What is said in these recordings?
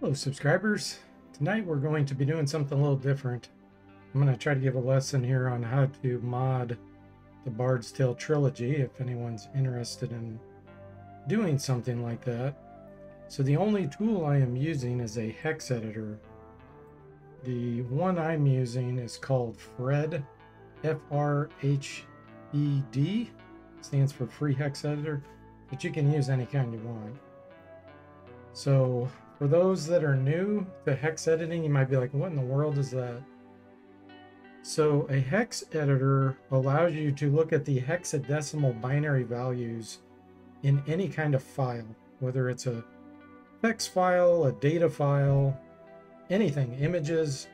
Hello subscribers. Tonight we're going to be doing something a little different. I'm going to try to give a lesson here on how to mod the Bard's Tale Trilogy if anyone's interested in doing something like that. So the only tool I am using is a hex editor. The one I'm using is called Fred, F-R-H-E-D, stands for Free Hex Editor, but you can use any kind you want. So for those that are new to hex editing, you might be like, what in the world is that? So a hex editor allows you to look at the hexadecimal binary values in any kind of file, whether it's a text file, a data file, anything, images.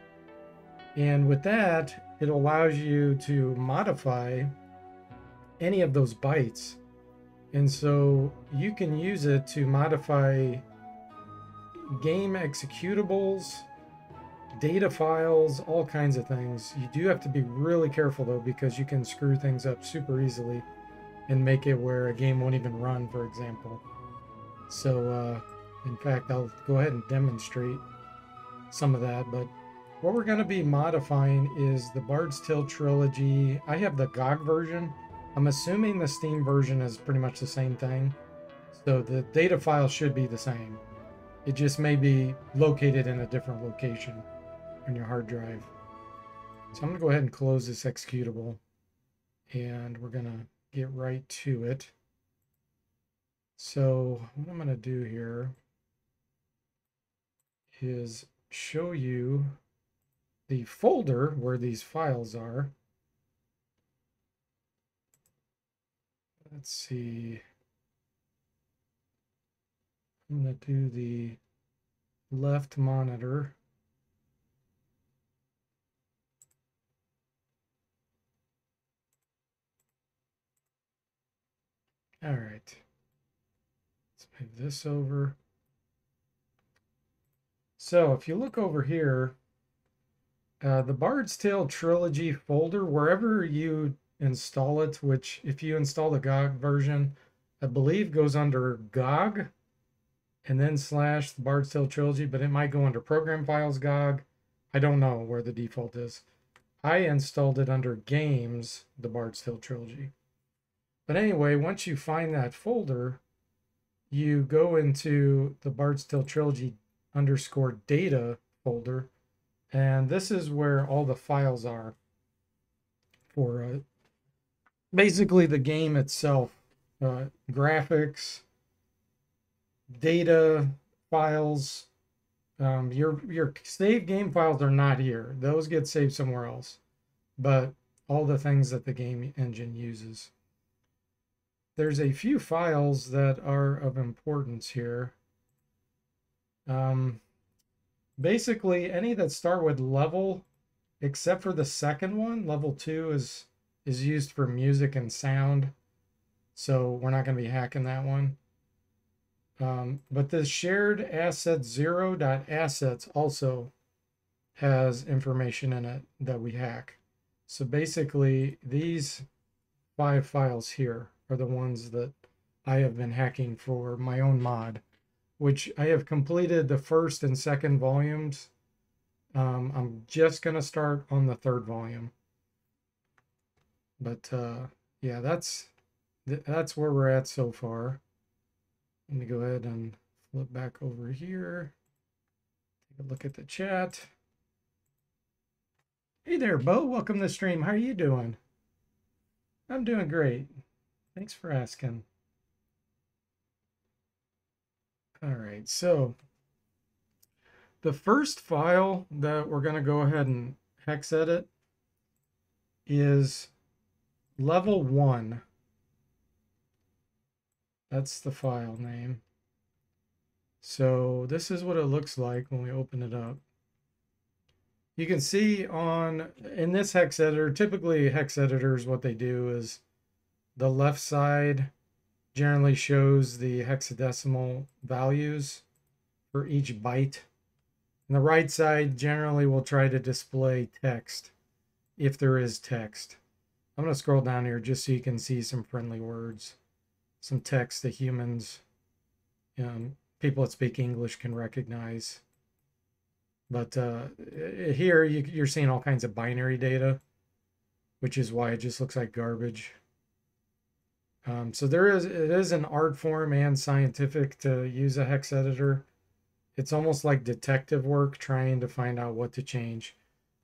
And with that, it allows you to modify any of those bytes. And so you can use it to modify game executables, data files, all kinds of things. You do have to be really careful though, because you can screw things up super easily and make it where a game won't even run, for example. So in fact, I'll go ahead and demonstrate some of that. But what we're going to be modifying is the Bard's Tale Trilogy. I have the GOG version. I'm assuming the Steam version is pretty much the same thing, so the data file should be the same. It just may be located in a different location on your hard drive. So I'm going to go ahead and close this executable, and we're going to get right to it. So what I'm going to do here is show you the folder where these files are. Let's see. I'm going to do the left monitor. All right. Let's move this over. So if you look over here, the Bard's Tale Trilogy folder, wherever you install it, which if you install the GOG version, I believe goes under GOG and then / the Bard's Tale Trilogy, but it might go under Program Files GOG. I don't know where the default is. I installed it under Games, the Bard's Tale Trilogy. But anyway, once you find that folder, you go into the Bard's Tale Trilogy _data folder, and this is where all the files are for basically the game itself, graphics, data files. Your save game files are not here. Those get saved somewhere else, but all the things that the game engine uses. There's a few files that are of importance here. Basically any that start with level, except for the second one. Level 2 is used for music and sound, so we're not going to be hacking that one. But the shared asset 0.assets also has information in it that we hack. So basically these 5 files here are the ones that I have been hacking for my own mod, which I have completed the first and second volumes. I'm just going to start on the third volume. But yeah, that's where we're at so far. Let me go ahead and flip back over here. Take a look at the chat. Hey there, Bo. Welcome to the stream. How are you doing? I'm doing great. Thanks for asking. All right, so the first file that we're going to go ahead and hex edit is level 1. That's the file name. So this is what it looks like when we open it up. You can see in this hex editor, typically hex editors, what they do is the left side generally shows the hexadecimal values for each byte. And the right side generally will try to display text, if there is text. I'm going to scroll down here just so you can see some friendly words, some text that humans, people that speak English can recognize. But here you're seeing all kinds of binary data, which is why it just looks like garbage. So it is an art form and scientific to use a hex editor. It's almost like detective work trying to find out what to change.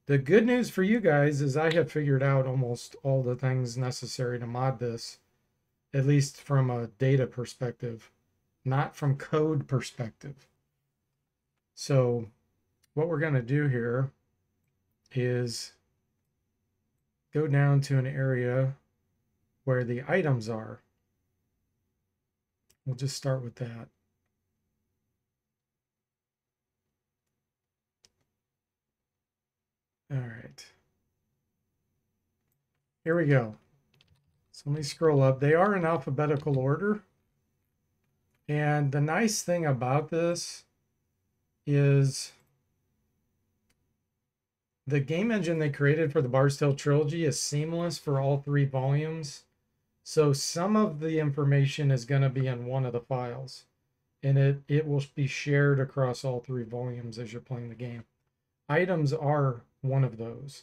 The good news for you guys is I have figured out almost all the things necessary to mod this, at least from a data perspective, not from code perspective. So what we're going to do here is go down to an area where the items are. We'll just start with that. All right. Here we go. So let me scroll up. They are in alphabetical order. And the nice thing about this is the game engine they created for the Bard's Tale Trilogy is seamless for all 3 volumes. So some of the information is going to be in one of the files, and it will be shared across all 3 volumes as you're playing the game. Items are one of those.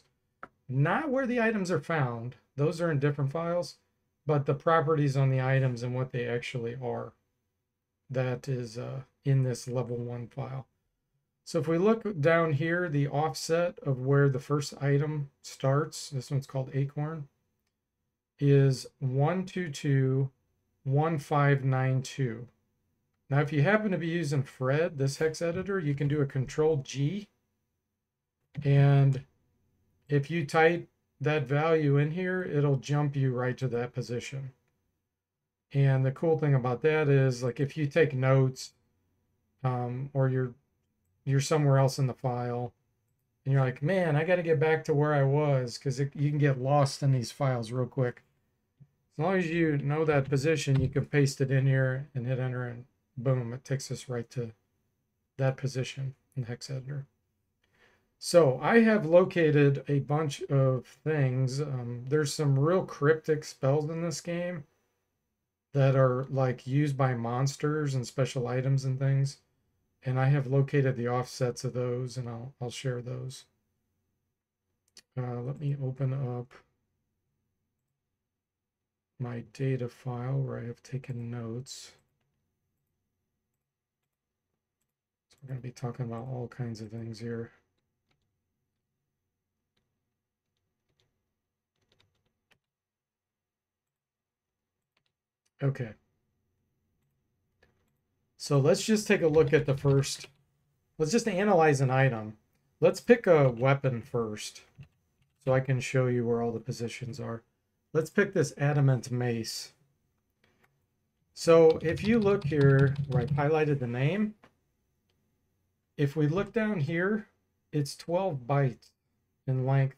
Not where the items are found. Those are in different files, but the properties on the items and what they actually are. That is in this level 1 file. So if we look down here, the offset of where the first item starts, this one's called Acorn, is 1221592. Now, if you happen to be using Fred, this hex editor, you can do a Control-G. And if you type that value in here, it'll jump you right to that position. And the cool thing about that is, like, if you take notes or you're somewhere else in the file and you're like, man, I got to get back to where I was, because you can get lost in these files real quick. As long as you know that position, you can paste it in here and hit enter, and boom, it takes us right to that position in the hex editor. So I have located a bunch of things. There's some real cryptic spells in this game that are like used by monsters and special items and things. And I have located the offsets of those, and I'll share those. Let me open up my data file where I have taken notes. So we're going to be talking about all kinds of things here. Okay. So let's just take a look at the first. Let's just analyze an item. Let's pick a weapon first, so I can show you where all the positions are. Let's pick this adamant mace. So if you look here where I've highlighted the name, if we look down here, it's 12 bytes in length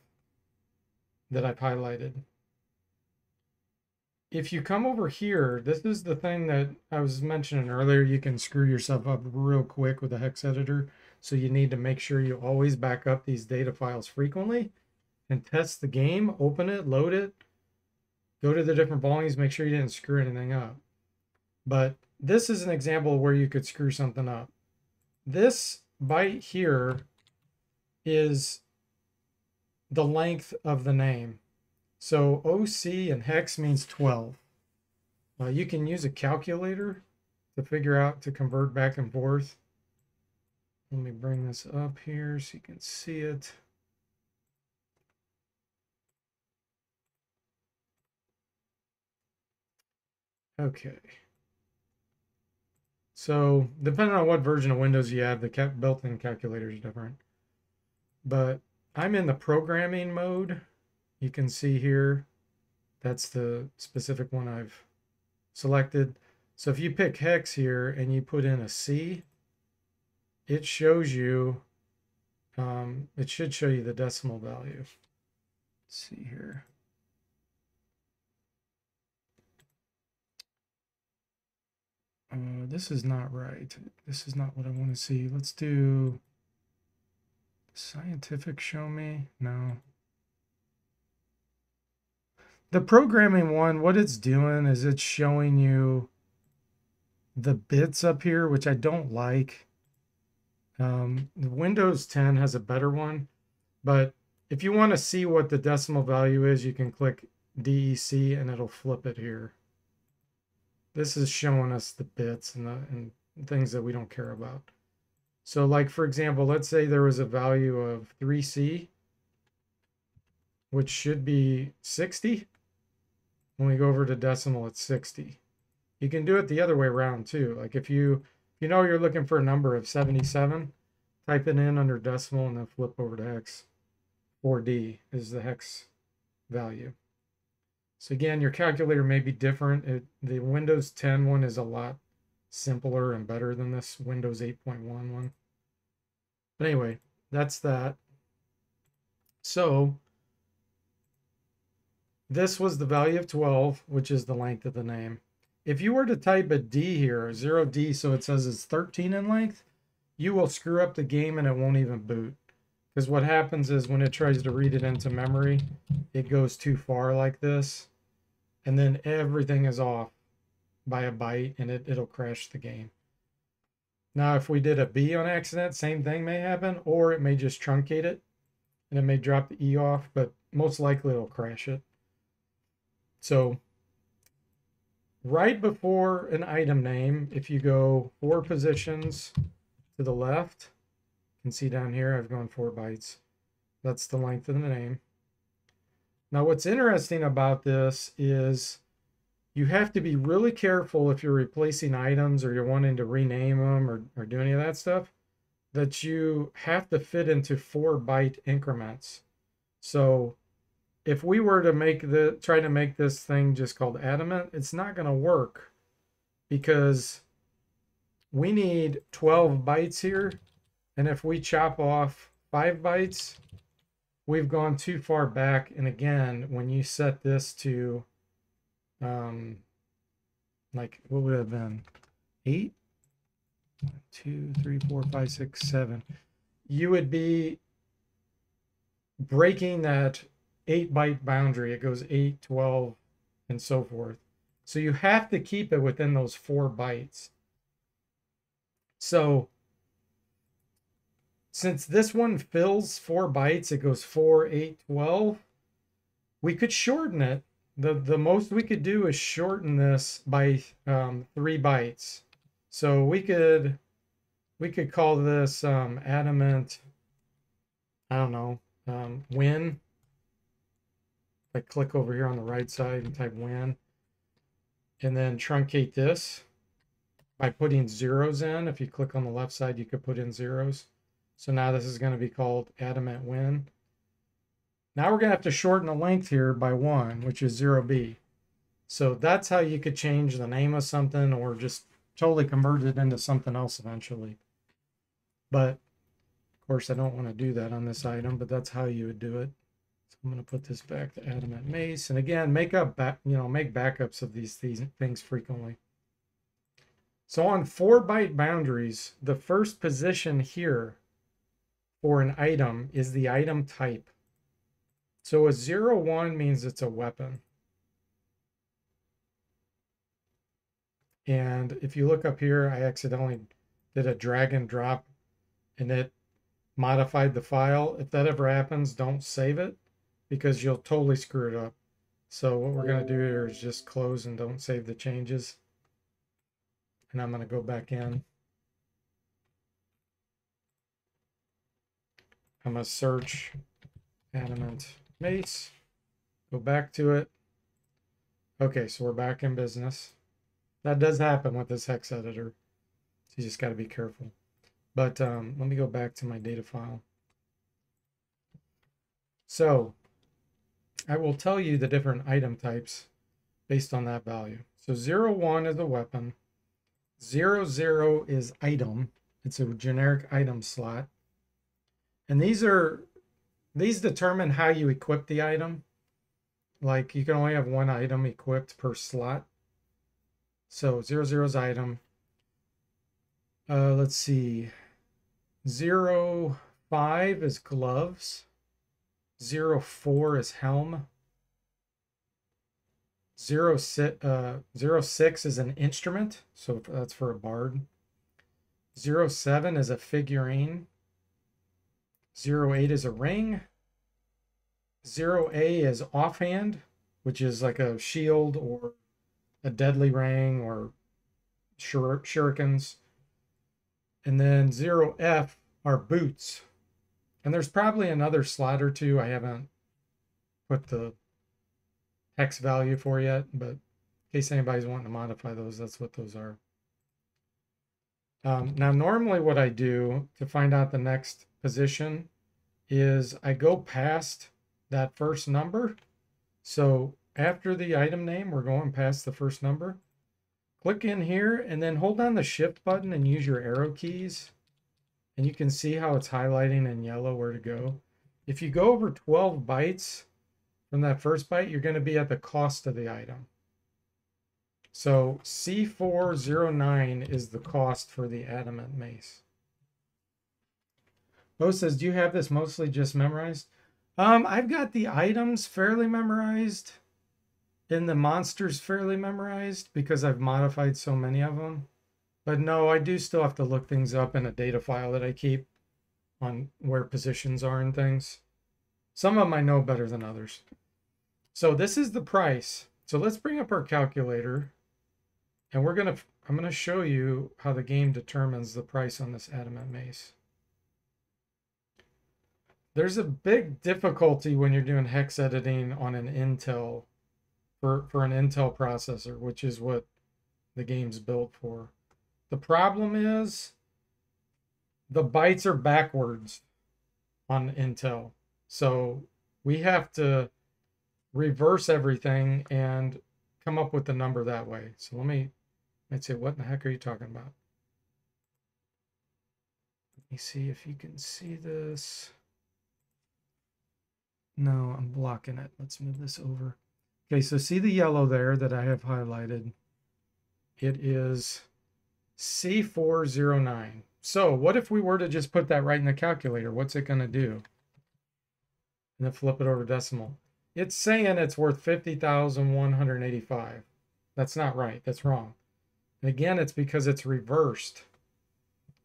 that I've highlighted. If you come over here, this is the thing that I was mentioning earlier. You can screw yourself up real quick with a hex editor. So you need to make sure you always back up these data files frequently and test the game, open it, load it, go to the different volumes, make sure you didn't screw anything up. But this is an example where you could screw something up. This byte here is the length of the name. So OC and hex means 12. You can use a calculator to figure out, to convert back and forth. Let me bring this up here so you can see it. Okay. So depending on what version of Windows you have, the built-in calculator is different. But I'm in the programming mode. You can see here, that's the specific one I've selected. So if you pick hex here and you put in a C, it shows you, it should show you the decimal value. Let's see here. This is not right. This is not what I want to see. Let's do scientific, show me. No. The programming one, what it's doing is it's showing you the bits up here, which I don't like. The Windows 10 has a better one, but if you want to see what the decimal value is, you can click DEC and it'll flip it here. This is showing us the bits and things that we don't care about. So like, for example, let's say there was a value of 3C, which should be 60. When we go over to decimal, it's 60. You can do it the other way around too. Like if you know you're looking for a number of 77, type it in under decimal and then flip over to hex. 4D is the hex value. So again, your calculator may be different. The Windows 10 one is a lot simpler and better than this Windows 8.1 one. But anyway, that's that. So this was the value of 12, which is the length of the name. If you were to type a D here, 0D, so it says it's 13 in length, you will screw up the game and it won't even boot. Because what happens is when it tries to read it into memory, it goes too far like this, and then everything is off by a byte and it'll crash the game. Now, if we did a B on accident, same thing may happen, or it may just truncate it and it may drop the E off, but most likely it'll crash it. So right before an item name, if you go 4 positions to the left, you can see down here I've gone 4 bytes. That's the length of the name. Now what's interesting about this is you have to be really careful if you're replacing items or you're wanting to rename them or do any of that stuff, that you have to fit into 4-byte increments. So if we were to try to make this thing just called adamant, it's not going to work because we need 12 bytes here. And if we chop off 5 bytes, we've gone too far back. And again, when you set this to, like, what would it have been? 8? 1, 2, 3, 4, 5, 6, 7. You would be breaking that 8-byte boundary. It goes 8, 12, and so forth. So you have to keep it within those 4 bytes. So since this one fills 4 bytes, it goes 4, 8, 12. We could shorten it. The most we could do is shorten this by 3 bytes. So we could call this adamant, I don't know, win. I click over here on the right side and type win, and then truncate this by putting zeros in. If you click on the left side, you could put in zeros. So now this is going to be called adamant win. Now we're going to have to shorten the length here by 1, which is 0B. So that's how you could change the name of something or just totally convert it into something else eventually. But of course, I don't want to do that on this item, but that's how you would do it. So I'm going to put this back to adamant mace. And again, make backups of these things frequently. So on 4-byte boundaries, the first position here for an item is the item type. So a 0-1 means it's a weapon. And if you look up here, I accidentally did a drag and drop and it modified the file. If that ever happens, don't save it because you'll totally screw it up. So what we're going to do here is just close and don't save the changes. And I'm going to go back in. I'm going to search adamant mace, go back to it. Okay, so we're back in business. That does happen with this hex editor. So you just got to be careful. But let me go back to my data file. So I will tell you the different item types based on that value. So 0-1 is a weapon. 0-0 is item. It's a generic item slot. And these determine how you equip the item. Like you can only have 1 item equipped per slot. So 0-0 is item. Let's see. 0-5 is gloves. 0-4 is helm. 0-6 is an instrument. So that's for a bard. 07 is a figurine. 08 is a ring. 0A is offhand, which is like a shield or a deadly ring or shurikens. And then 0F are boots. And there's probably another slot or two I haven't put the hex value for yet, but in case anybody's wanting to modify those, that's what those are. Now, normally what I do to find out the next position is I go past that first number. So after the item name, we're going past the first number. Click in here and then hold down the shift button and use your arrow keys. And you can see how it's highlighting in yellow where to go. If you go over 12 bytes from that first byte, you're going to be at the cost of the item. So C409 is the cost for the adamant mace. Bo says, do you have this mostly just memorized? I've got the items fairly memorized and the monsters fairly memorized because I've modified so many of them. But no, I do still have to look things up in a data file that I keep on where positions are and things. Some of them I know better than others. So this is the price. So let's bring up our calculator and I'm gonna show you how the game determines the price on this adamant mace. There's a big difficulty when you're doing hex editing on an Intel for an Intel processor, which is what the game's built for. The problem is the bytes are backwards on Intel. So we have to reverse everything and come up with the number that way. So let's say, what in the heck are you talking about? Let me see if you can see this. No, I'm blocking it. Let's move this over. Okay, so see the yellow there that I have highlighted. It is C409. So what if we were to just put that right in the calculator? What's it going to do? And then flip it over decimal. It's saying it's worth 50,185. That's not right. That's wrong. And again, it's because it's reversed.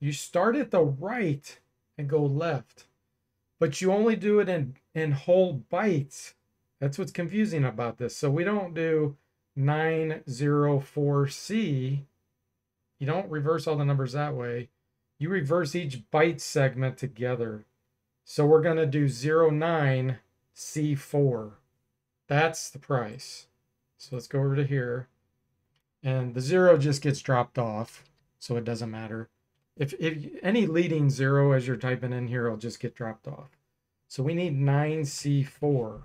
You start at the right and go left, but you only do it in whole bytes. That's what's confusing about this. So we don't do 904C. You don't reverse all the numbers that way. You reverse each byte segment together. So we're going to do 09C4. That's the price. So let's go over to here. And the 0 just gets dropped off, so it doesn't matter. If any leading 0 as you're typing in here, it'll just get dropped off. So we need 9C4.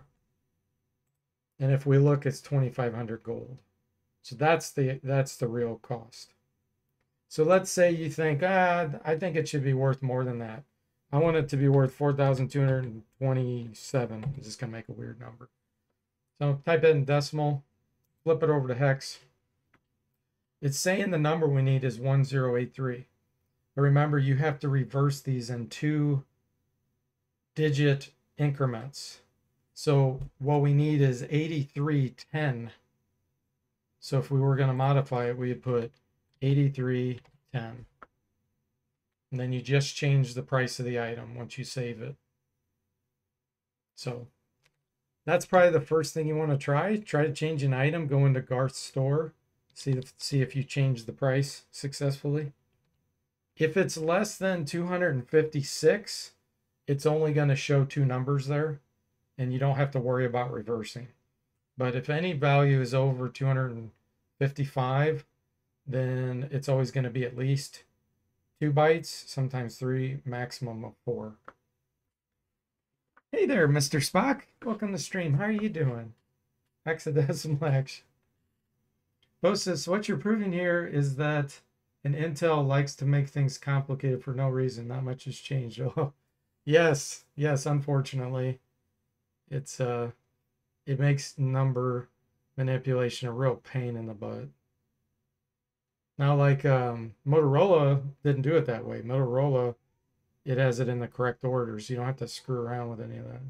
And if we look, it's 2,500 gold. So that's the real cost. So let's say you think, I think it should be worth more than that. I want it to be worth 4,227. I'm just going to make a weird number. So type it in decimal, flip it over to hex. It's saying the number we need is 1083. But remember, you have to reverse these in 2-digit increments. So what we need is 8310. So if we were going to modify it, we'd put 8310. And then you just change the price of the item once you save it. So that's probably the first thing you want to try. Try to change an item, go into Garth's store, see if you change the price successfully. If it's less than 256, it's only going to show 2 numbers there, and you don't have to worry about reversing. But if any value is over 255, then it's always going to be at least 2 bytes, sometimes 3, maximum of 4. Hey there, Mr. Spock. Welcome to stream. How are you doing? Hexadecimal action. Bo says, what you're proving here is that an Intel likes to make things complicated for no reason. Not much has changed. Oh, yes, unfortunately. It makes number manipulation a real pain in the butt. Now, like Motorola didn't do it that way. Motorola, it has it in the correct order, so you don't have to screw around with any of that.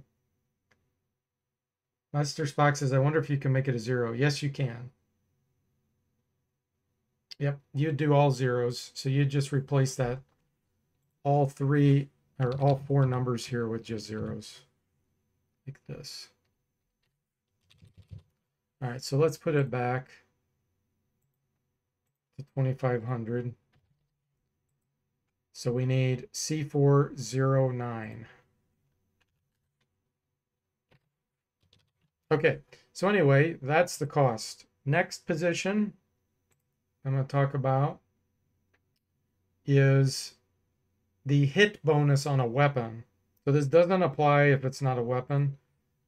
Master Spock says, I wonder if you can make it a 0. Yes, you can. Yep, you'd do all zeros. So you'd just replace that all three or all four numbers here with just zeros like this. All right, so let's put it back to 2500. So we need C409. Okay, so anyway, that's the cost. Next position I'm going to talk about is the hit bonus on a weapon. So this doesn't apply if it's not a weapon,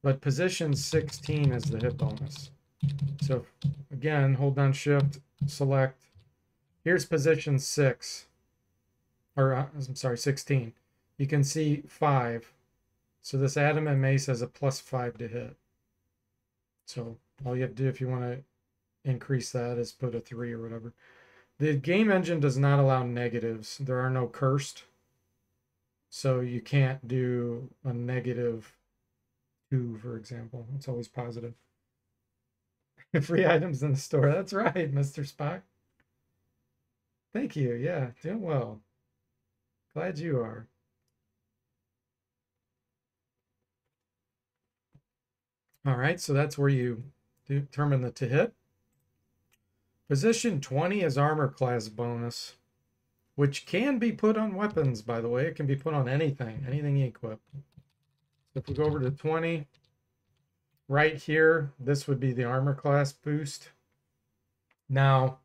but position 16 is the hit bonus. So again, hold down shift, select. Here's position 6, or I'm sorry, 16. You can see 5. So this adamant mace has a +5 to hit. So all you have to do if you want to increase that is put a 3 or whatever. The game engine does not allow negatives. There are no cursed. So you can't do a -2, for example. It's always positive. Free items in the store. That's right, Mr. Spock. Thank you. Yeah, doing well. Glad you are. All right, so that's where you determine the to hit. Position 20 is armor class bonus, which can be put on weapons, by the way. It can be put on anything you equip. So if we go over to 20, right here, this would be the armor class boost. Now,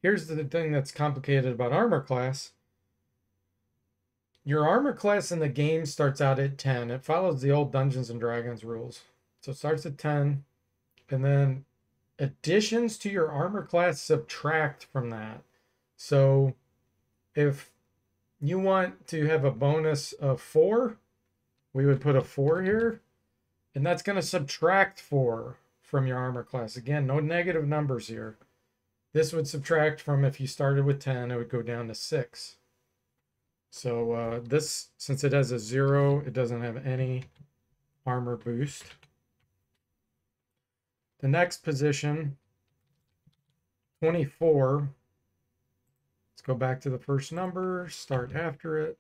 here's the thing that's complicated about armor class. Your armor class in the game starts out at 10. It follows the old Dungeons and Dragons rules. So it starts at 10, and then additions to your armor class subtract from that. So if you want to have a bonus of 4, we would put a 4 here, and that's going to subtract 4 from your armor class. Again, no negative numbers here. This would subtract from, if you started with 10, it would go down to 6. So this, since it has a 0, it doesn't have any armor boost. The next position, 24. Let's go back to the first number, start after it,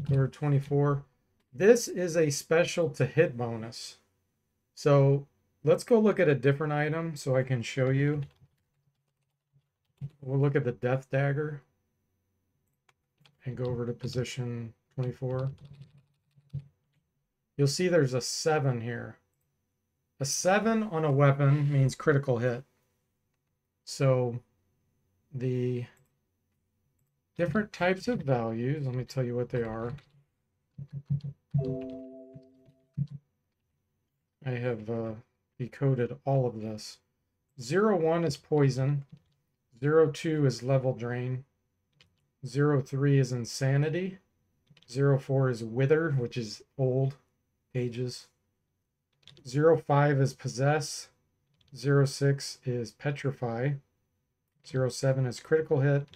go to 24. This is a special to hit bonus. So let's go look at a different item so I can show you. We'll look at the Death Dagger and go over to position 24. You'll see there's a 7 here. A 7 on a weapon means critical hit. So the different types of values, let me tell you what they are. I have decoded all of this. 0-1 is poison. 0-2 is level drain. 0-3 is insanity. 0-4 is wither, which is old pages. 0-5 is possess. 0-6 is petrify. 0-7 is critical hit.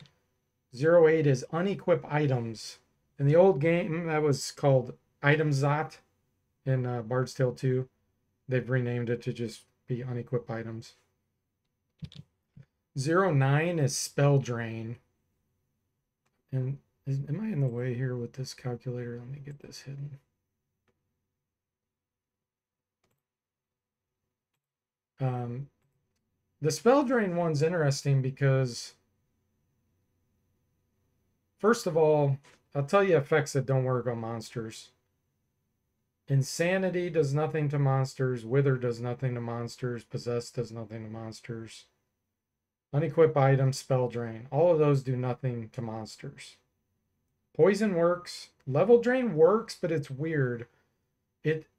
0-8 is unequip items. In the old game, that was called Itemzot in Bard's Tale 2. They've renamed it to just be unequip items. 0-9 is spell drain. And am I in the way here with this calculator? Let me get this hidden. The spell drain one's interesting because, first of all, I'll tell you effects that don't work on monsters. Insanity does nothing to monsters. Wither does nothing to monsters. Possess does nothing to monsters. Unequip items, spell drain. All of those do nothing to monsters. Poison works. Level drain works, but it's weird.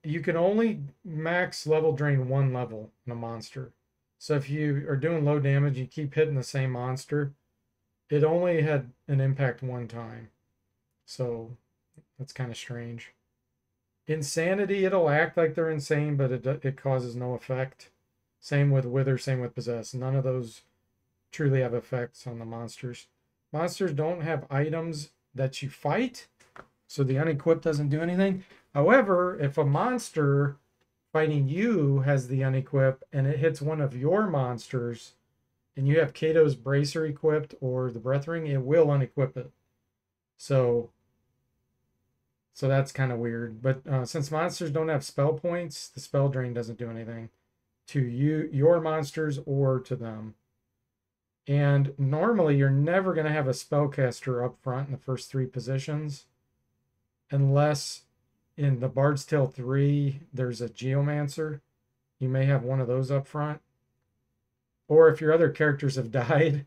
You can only max level drain 1 level in a monster. So if you are doing low damage, you keep hitting the same monster, it only had an impact 1 time. So that's kind of strange. Insanity, it'll act like they're insane, but it causes no effect. Same with Wither, same with Possess. None of those truly have effects on the monsters. Monsters don't have items that you fight, so the unequip doesn't do anything. However, if a monster fighting you has the unequip and it hits one of your monsters, and you have Kato's Bracer equipped or the Breath Ring, it will unequip it. So that's kind of weird. But since monsters don't have spell points, the spell drain doesn't do anything to you, your monsters, or to them. And normally you're never going to have a spellcaster up front in the first 3 positions, unless in the Bard's Tale 3 there's a Geomancer. You may have one of those up front. Or if your other characters have died,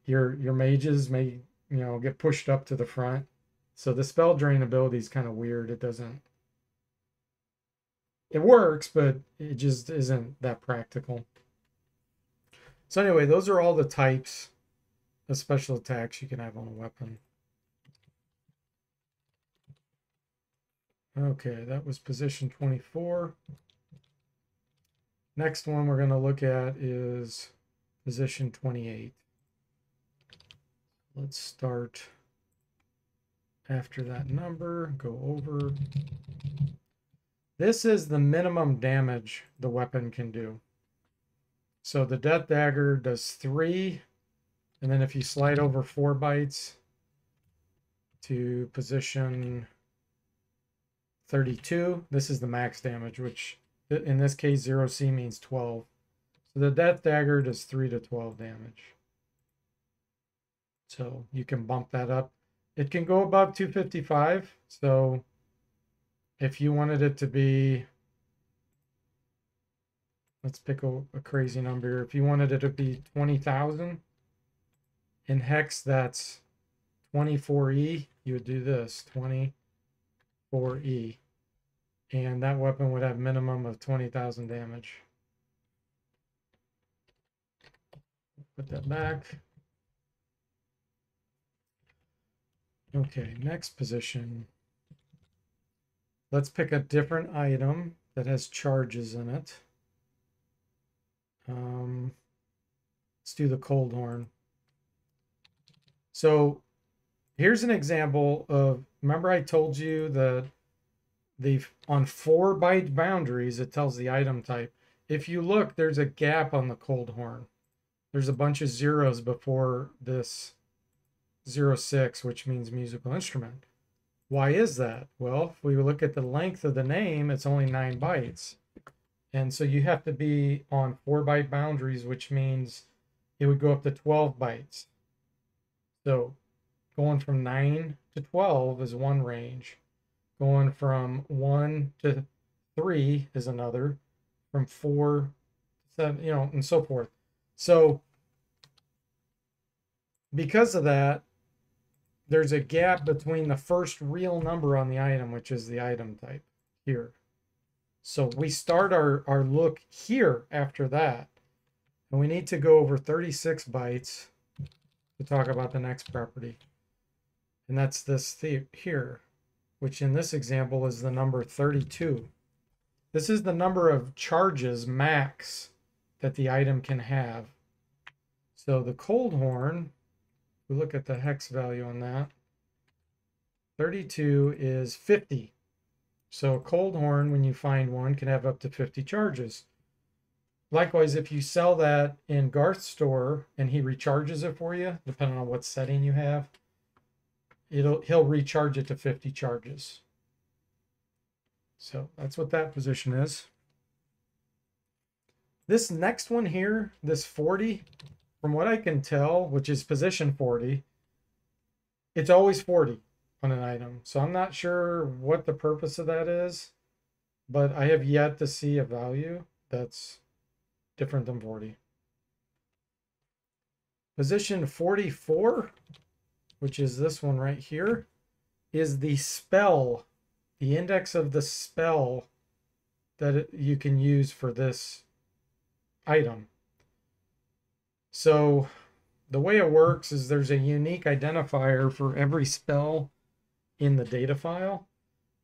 your mages may, get pushed up to the front. So the spell drain ability is kind of weird. It works, but it just isn't that practical. So anyway, those are all the types of special attacks you can have on a weapon. Okay, that was position 24. Next one we're going to look at is position 28. Let's start after that number, go over. This is the minimum damage the weapon can do. So the Death Dagger does 3, and then if you slide over 4 bytes to position 32, this is the max damage, which in this case 0C means 12. So the Death Dagger does 3 to 12 damage. So you can bump that up. It can go above 255. So if you wanted it to be, let's pick a crazy number. If you wanted it to be 20,000 in hex, that's 24E. You would do this 24E, and that weapon would have minimum of 20,000 damage. Put that back. Okay, next position. Let's pick a different item that has charges in it. Let's do the Cold Horn. So here's an example of, remember I told you that on 4 byte boundaries, it tells the item type. If you look, there's a gap on the Cold Horn. There's a bunch of zeros before this 06, which means musical instrument. Why is that? Well, if we look at the length of the name, it's only 9 bytes. And so you have to be on 4 byte boundaries, which means it would go up to 12 bytes. So going from 9 to 12 is one range. Going from 1 to 3 is another. From 4 to 7, and so forth. So because of that, there's a gap between the first real number on the item, which is the item type here. So we start our look here after that. And we need to go over 36 bytes to talk about the next property. And that's this here, which in this example is the number 32. This is the number of charges max that the item can have. So the Cold Horn, we look at the hex value on that. 32 is 50. So a Cold Horn, when you find one, can have up to 50 charges. Likewise, if you sell that in Garth's store and he recharges it for you, depending on what setting you have, he'll recharge it to 50 charges. So that's what that position is. This next one here, this 40, from what I can tell, which is position 40, it's always 40 on an item. So I'm not sure what the purpose of that is, but I have yet to see a value that's different than 40. Position 44, which is this one right here, is the spell, the index of the spell that you can use for this item. So the way it works is there's a unique identifier for every spell in the data file,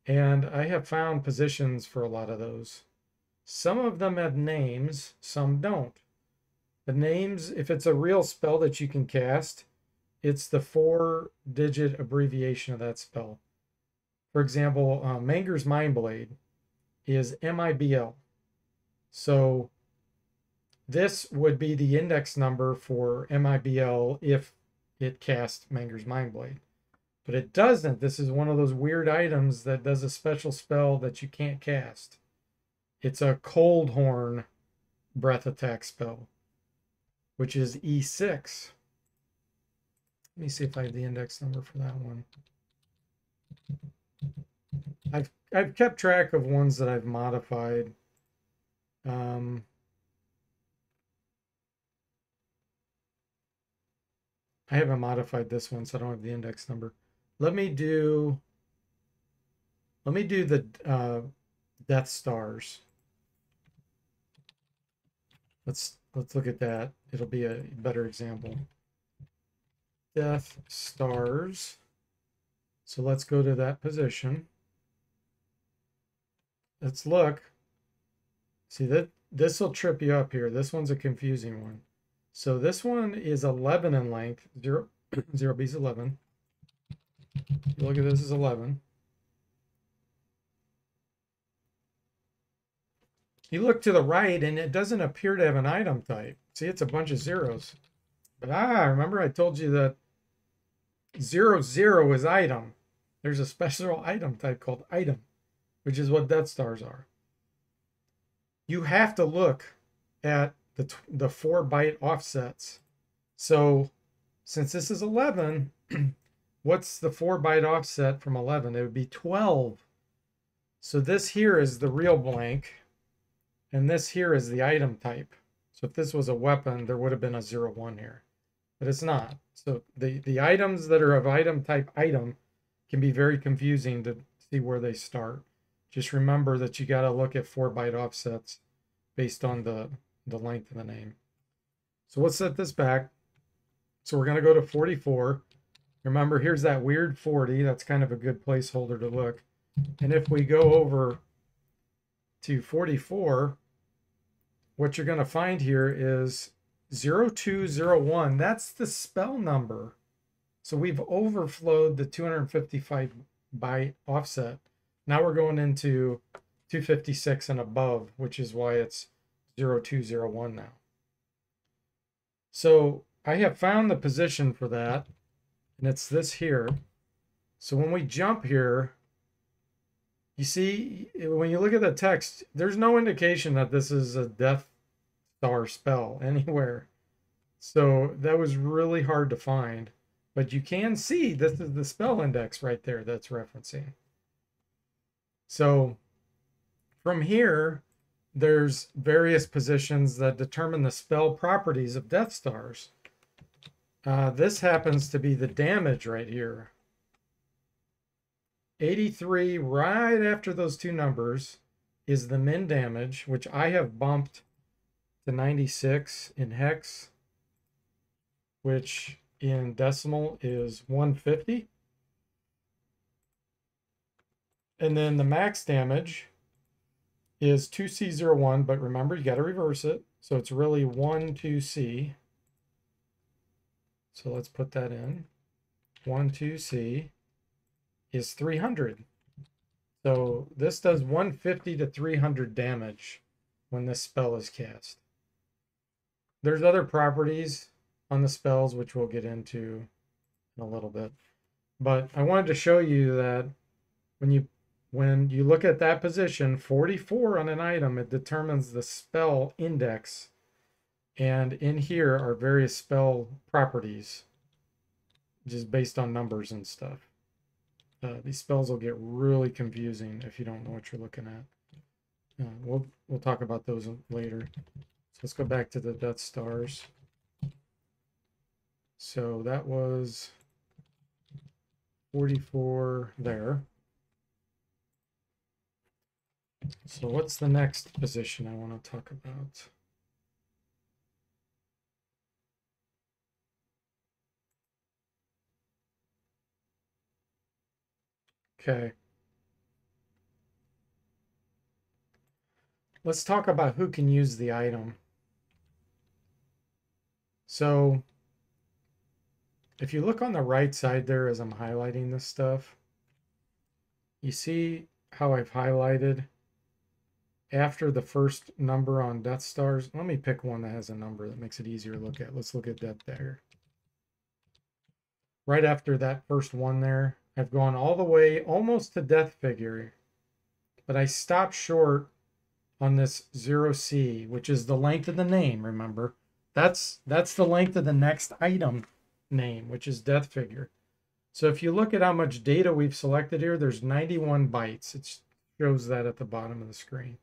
and I have found positions for a lot of those. Some of them have names, some don't. The names, if it's a real spell that you can cast, it's the 4-digit abbreviation of that spell. For example, Manger's Mindblade is MIBL. So This would be the index number for MIBL if it cast Manger's Mindblade. But it doesn't. This is one of those weird items that does a special spell that you can't cast. It's a Cold Horn breath attack spell, which is E6. Let me see if I have the index number for that one. I've kept track of ones that I've modified. I haven't modified this one, so I don't have the index number. Let me do the Death Stars. Let's look at that. It'll be a better example. Death Stars. So let's go to that position. Let's look. See that this will trip you up here. This one's a confusing one. So this one is 11 in length. 0B is 11. You look at this is 11. You look to the right and it doesn't appear to have an item type. See, it's a bunch of zeros. But remember I told you that 0, 0 is item. There's a special item type called item, which is what Death Stars are. You have to look at the 4 byte offsets. So since this is 11, what's the 4 byte offset from 11? It would be 12. So this here is the real blank, and this here is the item type. So if this was a weapon, there would have been a 0, 1 here, but it's not. So the items that are of item type item can be very confusing to see where they start. Just remember that you got to look at 4 byte offsets based on the length of the name. So let's set this back. So we're going to go to 44. Remember, here's that weird 40. That's kind of a good placeholder to look. And if we go over to 44, what you're going to find here is 0201. That's the spell number. So we've overflowed the 255 byte offset. Now we're going into 256 and above, which is why it's 0201 now. So I have found the position for that, and it's this here. So when we jump here, you see, when you look at the text, there's no indication that this is a Death Star spell anywhere. So that was really hard to find, but you can see this is the spell index right there that's referencing. So from here, there's various positions that determine the spell properties of Death Stars. This happens to be the damage right here. 83, right after those two numbers, is the min damage, which I have bumped to 96 in hex, which in decimal is 150. And then the max damage is 2C01, but remember, you got to reverse it. So it's really 12C. So let's put that in. 12C is 300. So this does 150 to 300 damage when this spell is cast. There's other properties on the spells, which we'll get into in a little bit. But I wanted to show you that when you look at that position, 44 on an item, it determines the spell index. And in here are various spell properties, just based on numbers and stuff. These spells will get really confusing if you don't know what you're looking at. We'll talk about those later. So let's go back to the Death Stars. So that was 44 there. So what's the next position I want to talk about? Okay. Let's talk about who can use the item. So if you look on the right side there as I'm highlighting this stuff, you see how I've highlighted after the first number on Death Stars. Let me pick one that has a number that makes it easier to look at. Let's look at that there. Right after that first one there, I've gone all the way almost to Death Figure, but I stopped short on this 0C, which is the length of the name, remember? That's the length of the next item name, which is Death Figure. So if you look at how much data we've selected here, there's 91 bytes. It shows that at the bottom of the screen.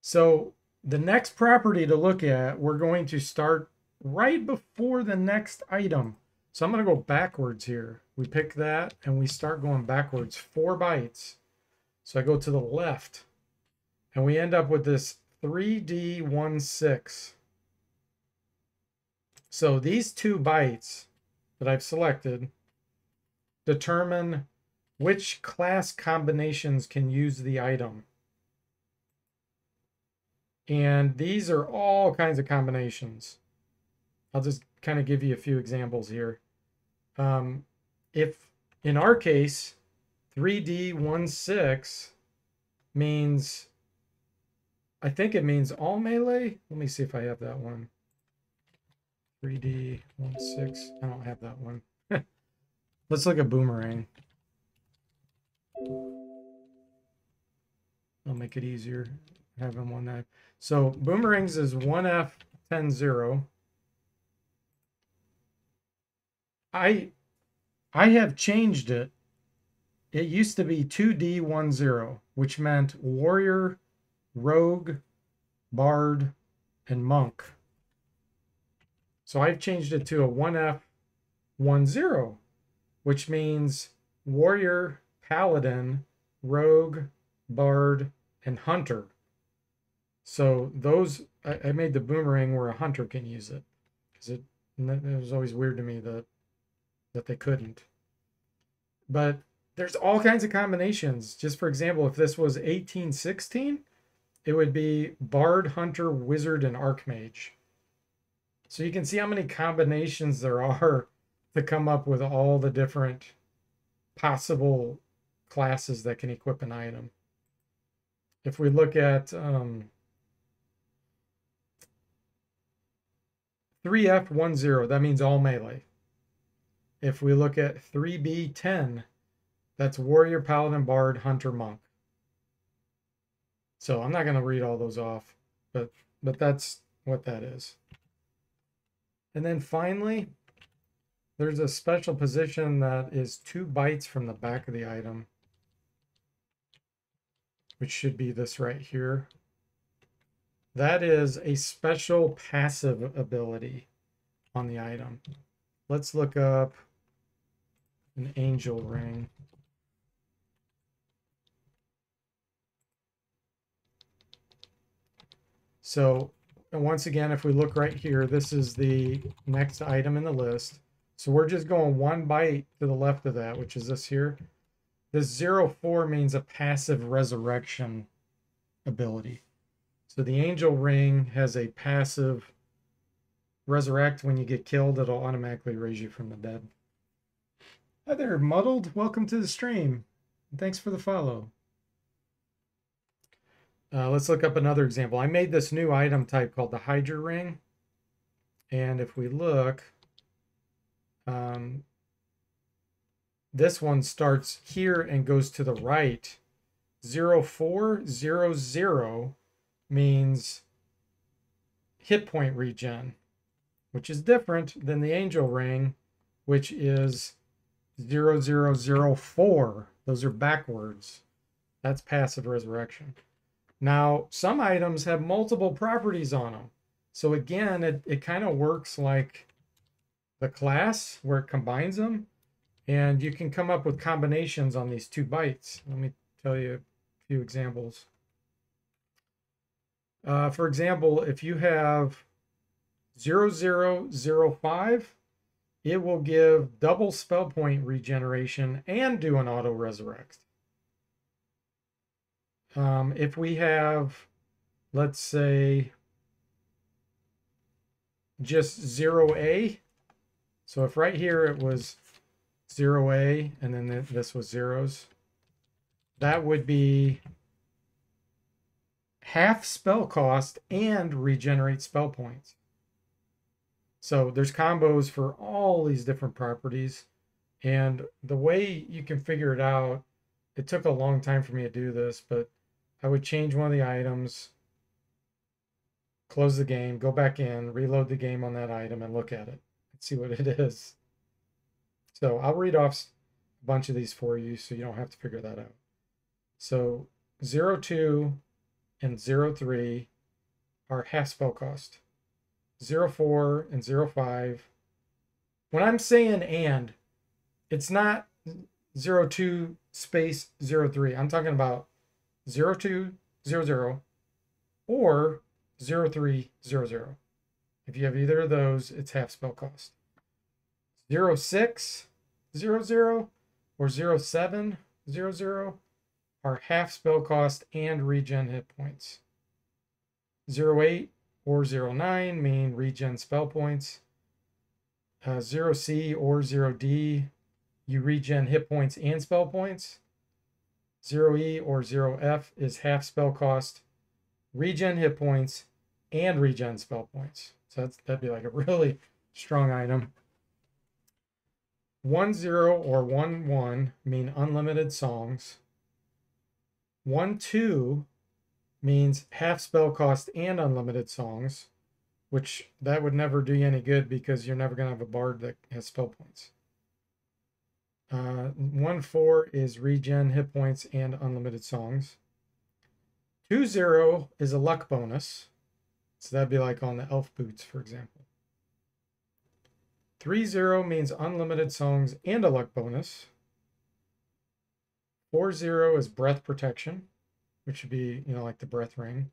So the next property to look at, we're going to start right before the next item. So I'm going to go backwards here. We pick that and we start going backwards 4 bytes. So I go to the left and we end up with this 3D16. So these 2 bytes that I've selected determine which class combinations can use the item. And these are all kinds of combinations. I'll just kind of give you a few examples here. If in our case, 3D16 means, I think it means all melee. Let me see if I have that one. 3D16, I don't have that one. Let's look at boomerang. I'll make it easier having one that. So boomerangs is 1F10-0. I have changed it. It used to be 2D10, which meant warrior, rogue, bard, and monk. So I've changed it to a 1F10, which means warrior, paladin, rogue, bard, and hunter. So those, I made the boomerang where a hunter can use it, because it was always weird to me that they couldn't. But there's all kinds of combinations. Just for example, if this was 1816, it would be bard, hunter, wizard, and archmage. So you can see how many combinations there are to come up with all the different possible classes that can equip an item. If we look at 3F10, that means all melee. If we look at 3B10, that's warrior, paladin, bard, hunter, monk. So I'm not going to read all those off, but that's what that is. And then finally, there's a special position that is 2 bytes from the back of the item, which should be this right here. That is a special passive ability on the item. Let's look up an angel ring. So once again, if we look right here, this is the next item in the list. So we're just going 1 byte to the left of that, which is this here. This 04 means a passive resurrection ability. So the angel ring has a passive resurrect. When you get killed, it'll automatically raise you from the dead. Hi there, Muddled. Welcome to the stream. Thanks for the follow. Let's look up another example. I made this new item type called the Hydra ring. And if we look, this one starts here and goes to the right. 0400 means hit point regen, which is different than the angel ring, which is 0004. Those are backwards. That's passive resurrection. Now, some items have multiple properties on them. So again, it kind of works like the class where it combines them. And you can come up with combinations on these 2 bytes. Let me tell you a few examples. For example, if you have 0005, it will give double spell point regeneration and do an auto resurrect. If we have, let's say, just 0A, so if right here it was 0A and then this was zeros, that would be half spell cost and regenerate spell points. So there's combos for all these different properties. And the way you can figure it out, it took a long time for me to do this, but I would change one of the items, close the game, go back in, reload the game on that item, and look at it and see what it is. So I'll read off a bunch of these for you so you don't have to figure that out. So 0-2 and 0-3 are half spell cost. 0-4 and 0-5. When I'm saying and, it's not 0-2 space 0-3. I'm talking about 0-2, 0-0 or 0-3, 0-0. If you have either of those, it's half spell cost. 0-6, 0-0 or 0-7, 0-0 are half spell cost and regen hit points. 0-8 or 0-9 mean regen spell points. 0C or 0D, you regen hit points and spell points. 0E or 0F is half spell cost, regen hit points, and regen spell points. So that'd be like a really strong item. 1-0 or 1-1 mean unlimited songs. 1-2 means half spell cost and unlimited songs, which that would never do you any good because you're never going to have a bard that has spell points. 1-4 is regen hit points and unlimited songs. 2-0 is a luck bonus. So that'd be like on the elf boots, for example. 3-0 means unlimited songs and a luck bonus. 4-0 is breath protection, which would be, like the breath ring.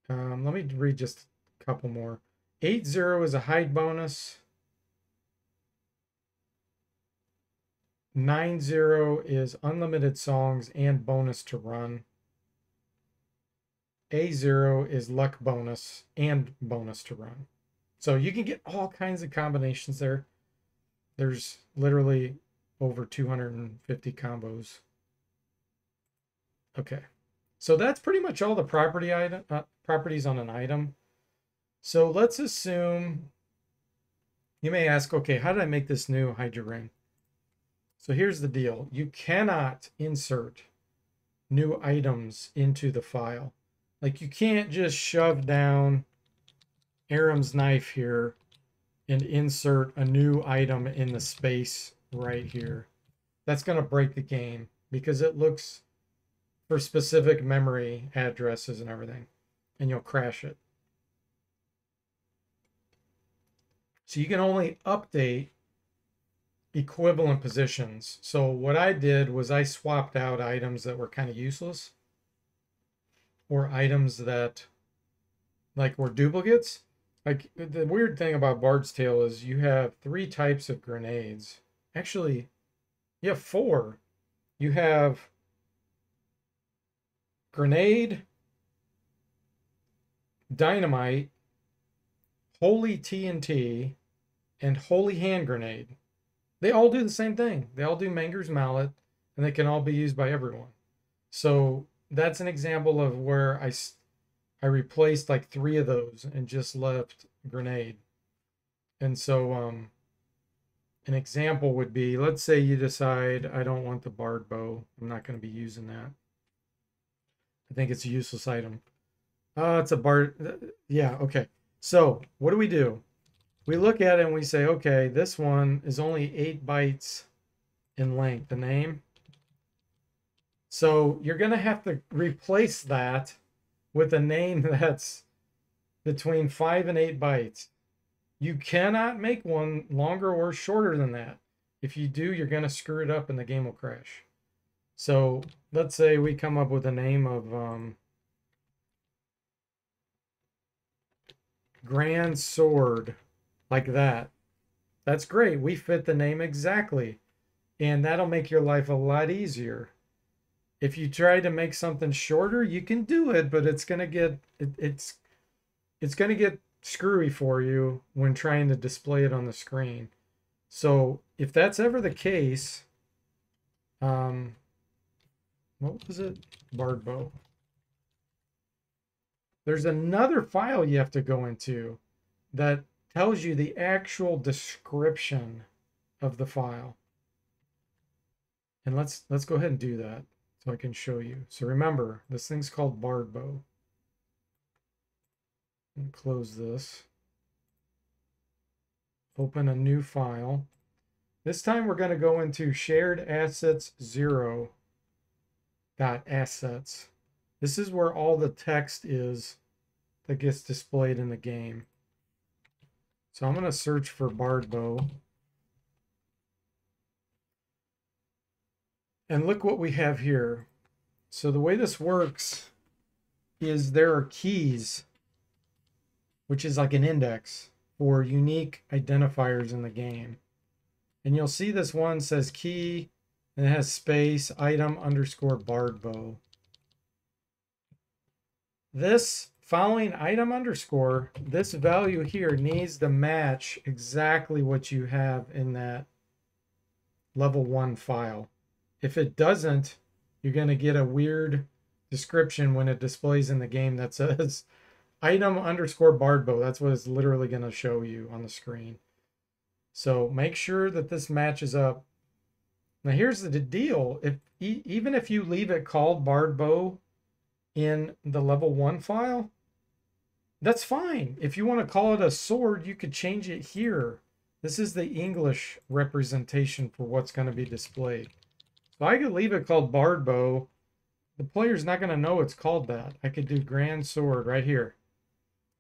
Let me read just a couple more. 8-0 is a hide bonus. 9-0 is unlimited songs and bonus to run. A0 is luck bonus and bonus to run. So you can get all kinds of combinations there. There's literally over 250 combos. Okay, so that's pretty much all the properties on an item. So let's assume, you may ask, okay, how did I make this new Hydra ring? So here's the deal. You cannot insert new items into the file. Like you can't just shove down Aram's knife here and insert a new item in the space right here. That's going to break the game because it looks for specific memory addresses and everything, and you'll crash it. So you can only update equivalent positions. So what I did was I swapped out items that were kind of useless or items that like were duplicates. Like the weird thing about Bard's Tale is you have 3 types of grenades. Actually, you have 4. You have grenade, dynamite, holy TNT, and holy hand grenade. They all do the same thing. They all do Manger's Mallet, and they can all be used by everyone. So that's an example of where I replaced like 3 of those and just left grenade. And so an example would be, let's say you decide I don't want the bard bow. I'm not going to be using that. I think it's a useless item. It's a bard. Yeah, okay. So what do? We look at it and we say, okay, this one is only 8 bytes in length, the name. So you're going to have to replace that with a name that's between 5 and 8 bytes. You cannot make one longer or shorter than that. If you do, you're going to screw it up and the game will crash. So let's say we come up with a name of Grand Sword, like that. That's great. We fit the name exactly. And that'll make your life a lot easier. If you try to make something shorter, you can do it, but it's going to get it's going to get screwy for you when trying to display it on the screen. So if that's ever the case, what was it? Bard bow. there's another file you have to go into that tells you the actual description of the file. And let's go ahead and do that so I can show you. So remember, this thing's called Bardbo. And close this. Open a new file. This time we're going to go into shared assets 0.assets. This is where all the text is that gets displayed in the game. So I'm going to search for Bardbo. And look what we have here. So the way this works is there are keys, which is like an index for unique identifiers in the game. And you'll see this one says key, and it has space, item underscore Bardbo. This following item underscore, this value here needs to match exactly what you have in that level 1 file. If it doesn't, you're going to get a weird description when it displays in the game that says item underscore Bardbo. That's what it's literally going to show you on the screen. So make sure that this matches up. Now here's the deal. Even if you leave it called Bardbo in the level 1 file, that's fine. If you want to call it a sword, you could change it here. This is the English representation for what's going to be displayed. So I could leave it called Bardbo. The player's not going to know it's called that. I could do Grand Sword right here.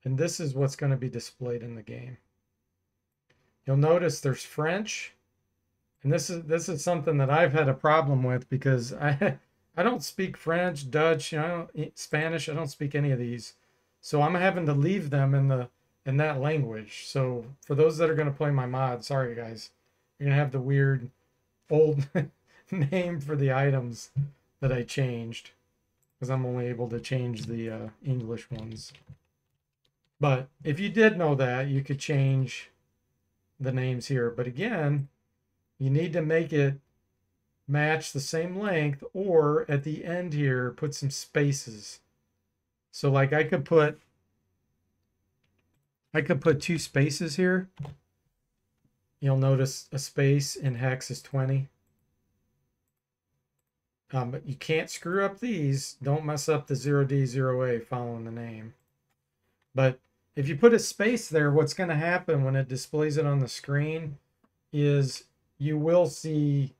And this is what's going to be displayed in the game. You'll notice there's French. And this is something that I've had a problem with because I don't speak French, Dutch, Spanish. I don't speak any of these. So I'm having to leave them in that language. So for those that are going to play my mod, sorry guys. You're going to have the weird old name for the items that I changed because I'm only able to change the English ones. But if you did know that, you could change the names here. But again, you need to make it match the same length, or at the end here, put some spaces. So like I could put 2 spaces here. You'll notice a space in hex is 20. But you can't screw up these. Don't mess up the 0D, 0A following the name. But if you put a space there, what's going to happen when it displays it on the screen is you will see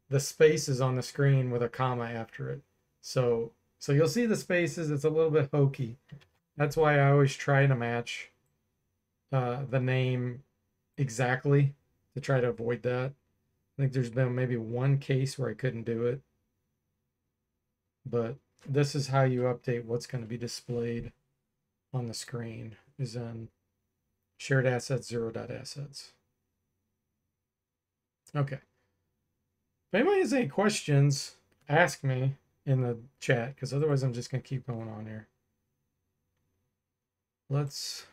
the spaces on the screen with a comma after it. So you'll see the spaces. It's a little bit hokey. That's why I always try to match the name exactly to try to avoid that. I think there's been maybe one case where I couldn't do it. But this is how you update what's going to be displayed on the screen, is in shared assets 0.assets. Okay. If anybody has any questions, ask me in the chat, because otherwise I'm just going to keep going on here. Let's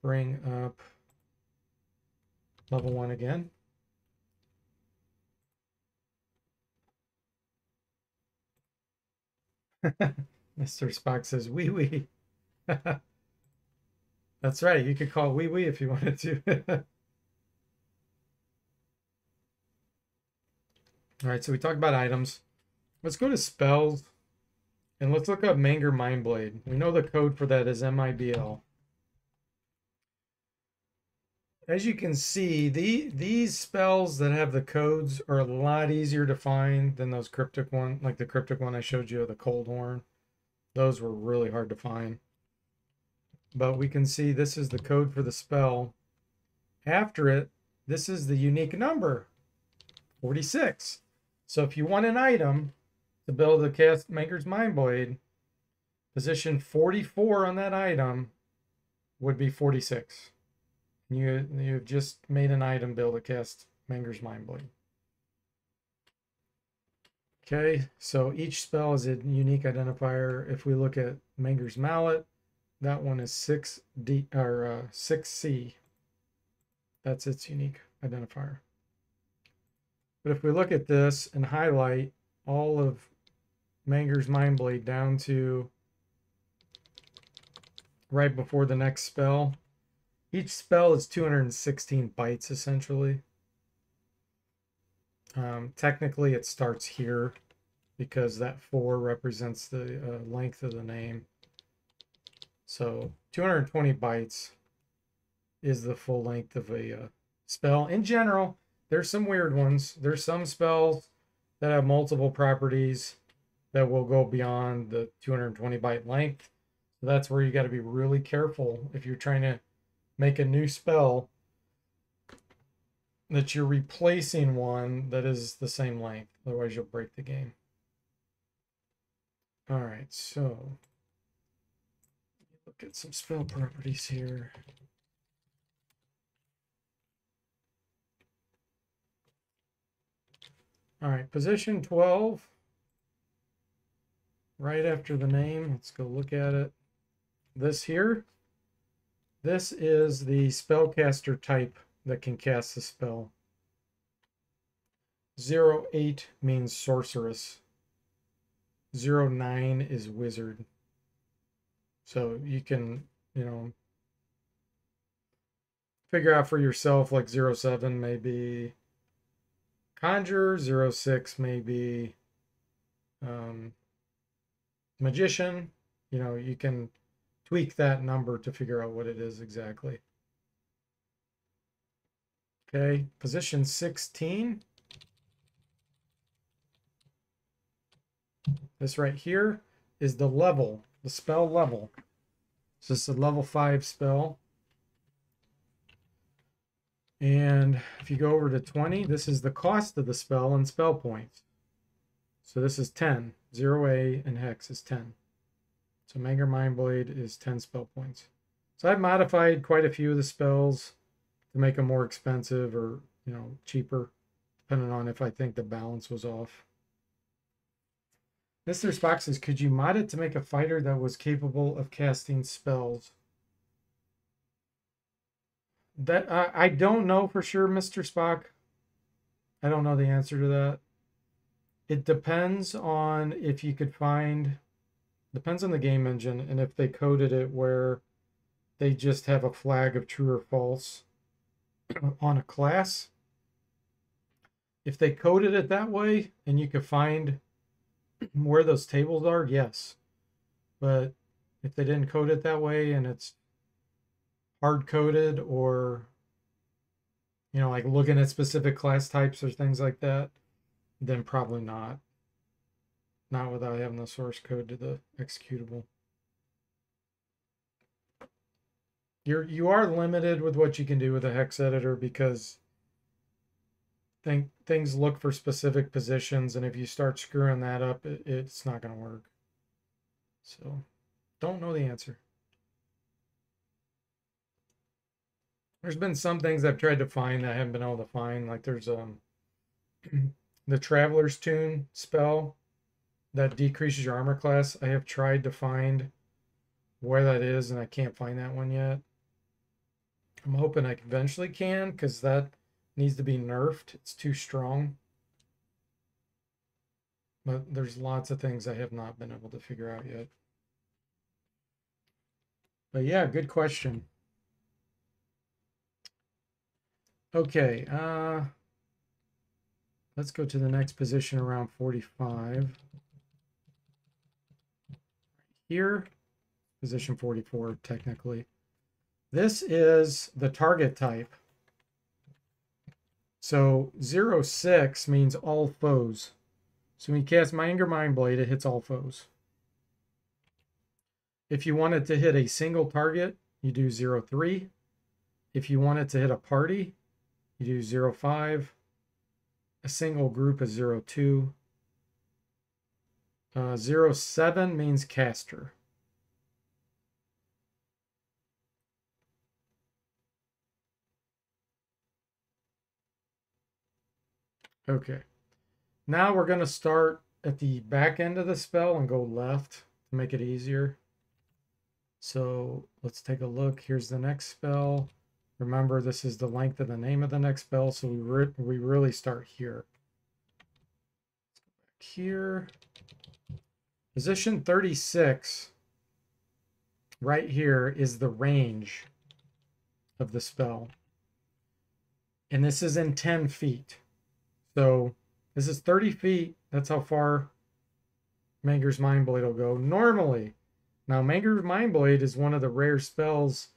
bring up level 1 again. Mr. Spock says, wee wee. That's right. You could call wee wee if you wanted to. All right. So we talked about items. Let's go to spells and let's look up Manger Mindblade. We know the code for that is MIBL. As you can see, these spells that have the codes are a lot easier to find than those cryptic one, like the cryptic one I showed you, the Cold Horn. Those were really hard to find. But we can see this is the code for the spell. After it, this is the unique number, 46. So if you want an item to be able to cast Manger's Mindblade, position 44 on that item would be 46. You've just made an item be able to cast Manger's Mindblade. Okay, so each spell is a unique identifier. If we look at Manger's Mallet, that one is 6D or 6C. That's its unique identifier. But if we look at this and highlight all of Manger's Mindblade down to right before the next spell. Each spell is 216 bytes essentially. Technically, it starts here because that 4 represents the length of the name. So 220 bytes is the full length of a spell. In general, there's some weird ones. There's some spells that have multiple properties that will go beyond the 220 byte length. So that's where you got to be really careful if you're trying to make a new spell that you're replacing one that is the same length. Otherwise, you'll break the game. All right, so look at some spell properties here. All right, position 12, right after the name. Let's go look at it. This here, this is the spellcaster type that can cast the spell. 08 means sorceress. 09 is wizard. So you can, figure out for yourself, like 07 maybe conjure, 06 maybe magician. You can tweak that number to figure out what it is exactly. Okay, position 16. This right here is the level, the spell level. So this is a level 5 spell. And if you go over to 20, this is the cost of the spell and spell points. So this is 10. 0A and Hex is 10. So Manger Mindblade is 10 spell points. So I've modified quite a few of the spells to make them more expensive or, cheaper, depending on if I think the balance was off. Mr. Spock says, could you mod it to make a fighter that was capable of casting spells? That I don't know for sure, Mr. Spock. I don't know the answer to that. It depends on if you could find, depends on the game engine and if they coded it where they just have a flag of true or false on a class. If they coded it that way and you could find where those tables are, yes. But if they didn't code it that way and it's hard coded or, like looking at specific class types or things like that, then probably not. Not without having the source code to the executable. You are limited with what you can do with a hex editor because things look for specific positions, and if you start screwing that up, it's not going to work. So, don't know the answer. There's been some things I've tried to find that I haven't been able to find. Like there's the Traveler's Tune spell that decreases your armor class. I have tried to find where that is, and I can't find that one yet. I'm hoping I eventually can, because that needs to be nerfed. It's too strong. But there's lots of things I have not been able to figure out yet. But yeah, good question. Okay, let's go to the next position around 45. Here, position 44, technically. This is the target type. So 06 means all foes. So when you cast Manger Mindblade, it hits all foes. If you want it to hit a single target, you do 03. If you want it to hit a party, you do 05. A single group is 02. 07 means caster. Okay. Now we're going to start at the back end of the spell and go left to make it easier. So let's take a look. Here's the next spell. Remember, this is the length of the name of the next spell, so we really start here. Here. Position 36 right here is the range of the spell. And this is in 10 feet. So this is 30 feet. That's how far Manger's Mind Blade will go normally. Now, Manger's Mind Blade is one of the rare spells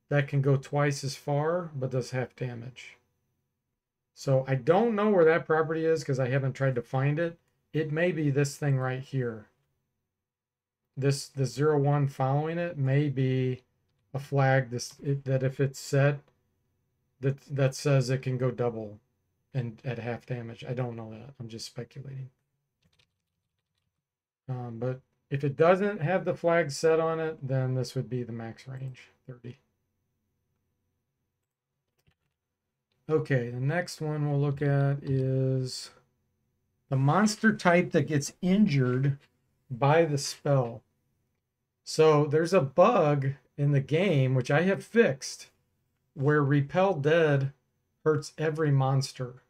that can go twice as far, but does half damage. So I don't know where that property is because I haven't tried to find it. It may be this thing right here. The 0/1 following it may be a flag that if it's set, that says it can go double and at half damage. I don't know that. I'm just speculating. But if it doesn't have the flag set on it, then this would be the max range, 30. Okay, the next one we'll look at is the monster type that gets injured by the spell. So there's a bug in the game, which I have fixed, where Repel Dead hurts every monster.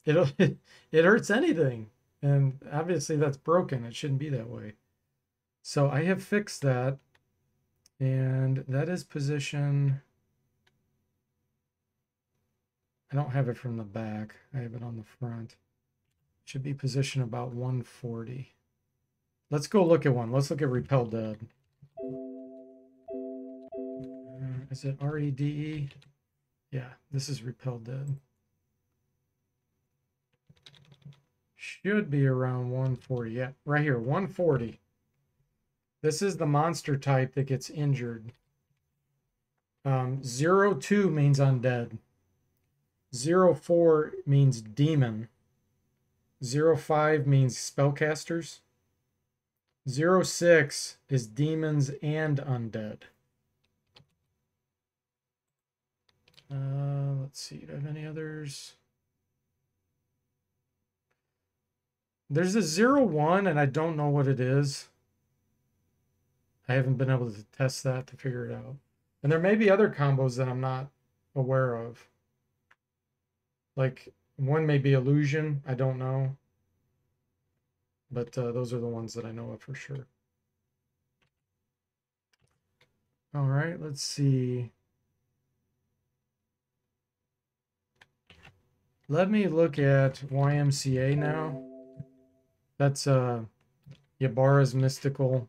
It hurts anything. And obviously that's broken. It shouldn't be that way. So I have fixed that. And that is position. I don't have it from the back. I have it on the front. It should be position about 140. Let's go look at one. Let's look at Repel Dead. Is it REDE? Yeah, this is Repel Dead. Should be around 140. Yeah, right here, 140. This is the monster type that gets injured. 02 means undead. 04 means demon. 05 means spellcasters. 06 is demons and undead. Let's see. Do I have any others? There's a 01, and I don't know what it is. I haven't been able to test that to figure it out. And there may be other combos that I'm not aware of. Like, one may be illusion. I don't know. But those are the ones that I know of for sure. All right, let's see. Let me look at YMCA now. That's Yabara's Mystical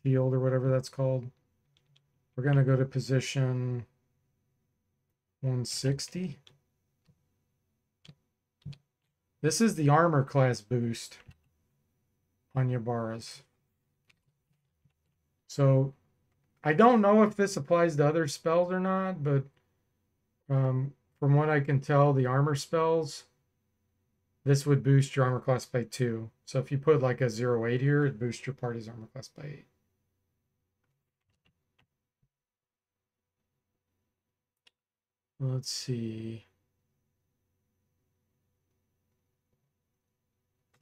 Shield or whatever that's called. We're going to go to position 160. This is the armor class boost on Yabara's. So I don't know if this applies to other spells or not, but from what I can tell, the armor spells, this would boost your armor class by 2. So if you put like a 08 here, it boosts your party's armor class by 8. Let's see.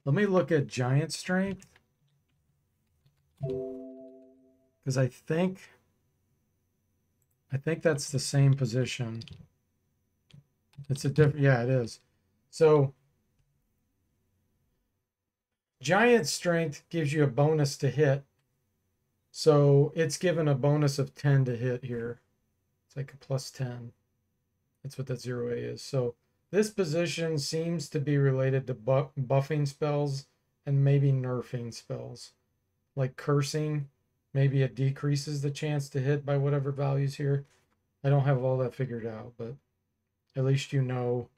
Let me look at giant strength. Because I think that's the same position. It's a different, yeah, it is. So giant strength gives you a bonus to hit. So it's given a bonus of 10 to hit here. It's like a plus 10. That's what that 0A is. So this position seems to be related to buffing spells and maybe nerfing spells. Like cursing, maybe it decreases the chance to hit by whatever values here. I don't have all that figured out, but at least you know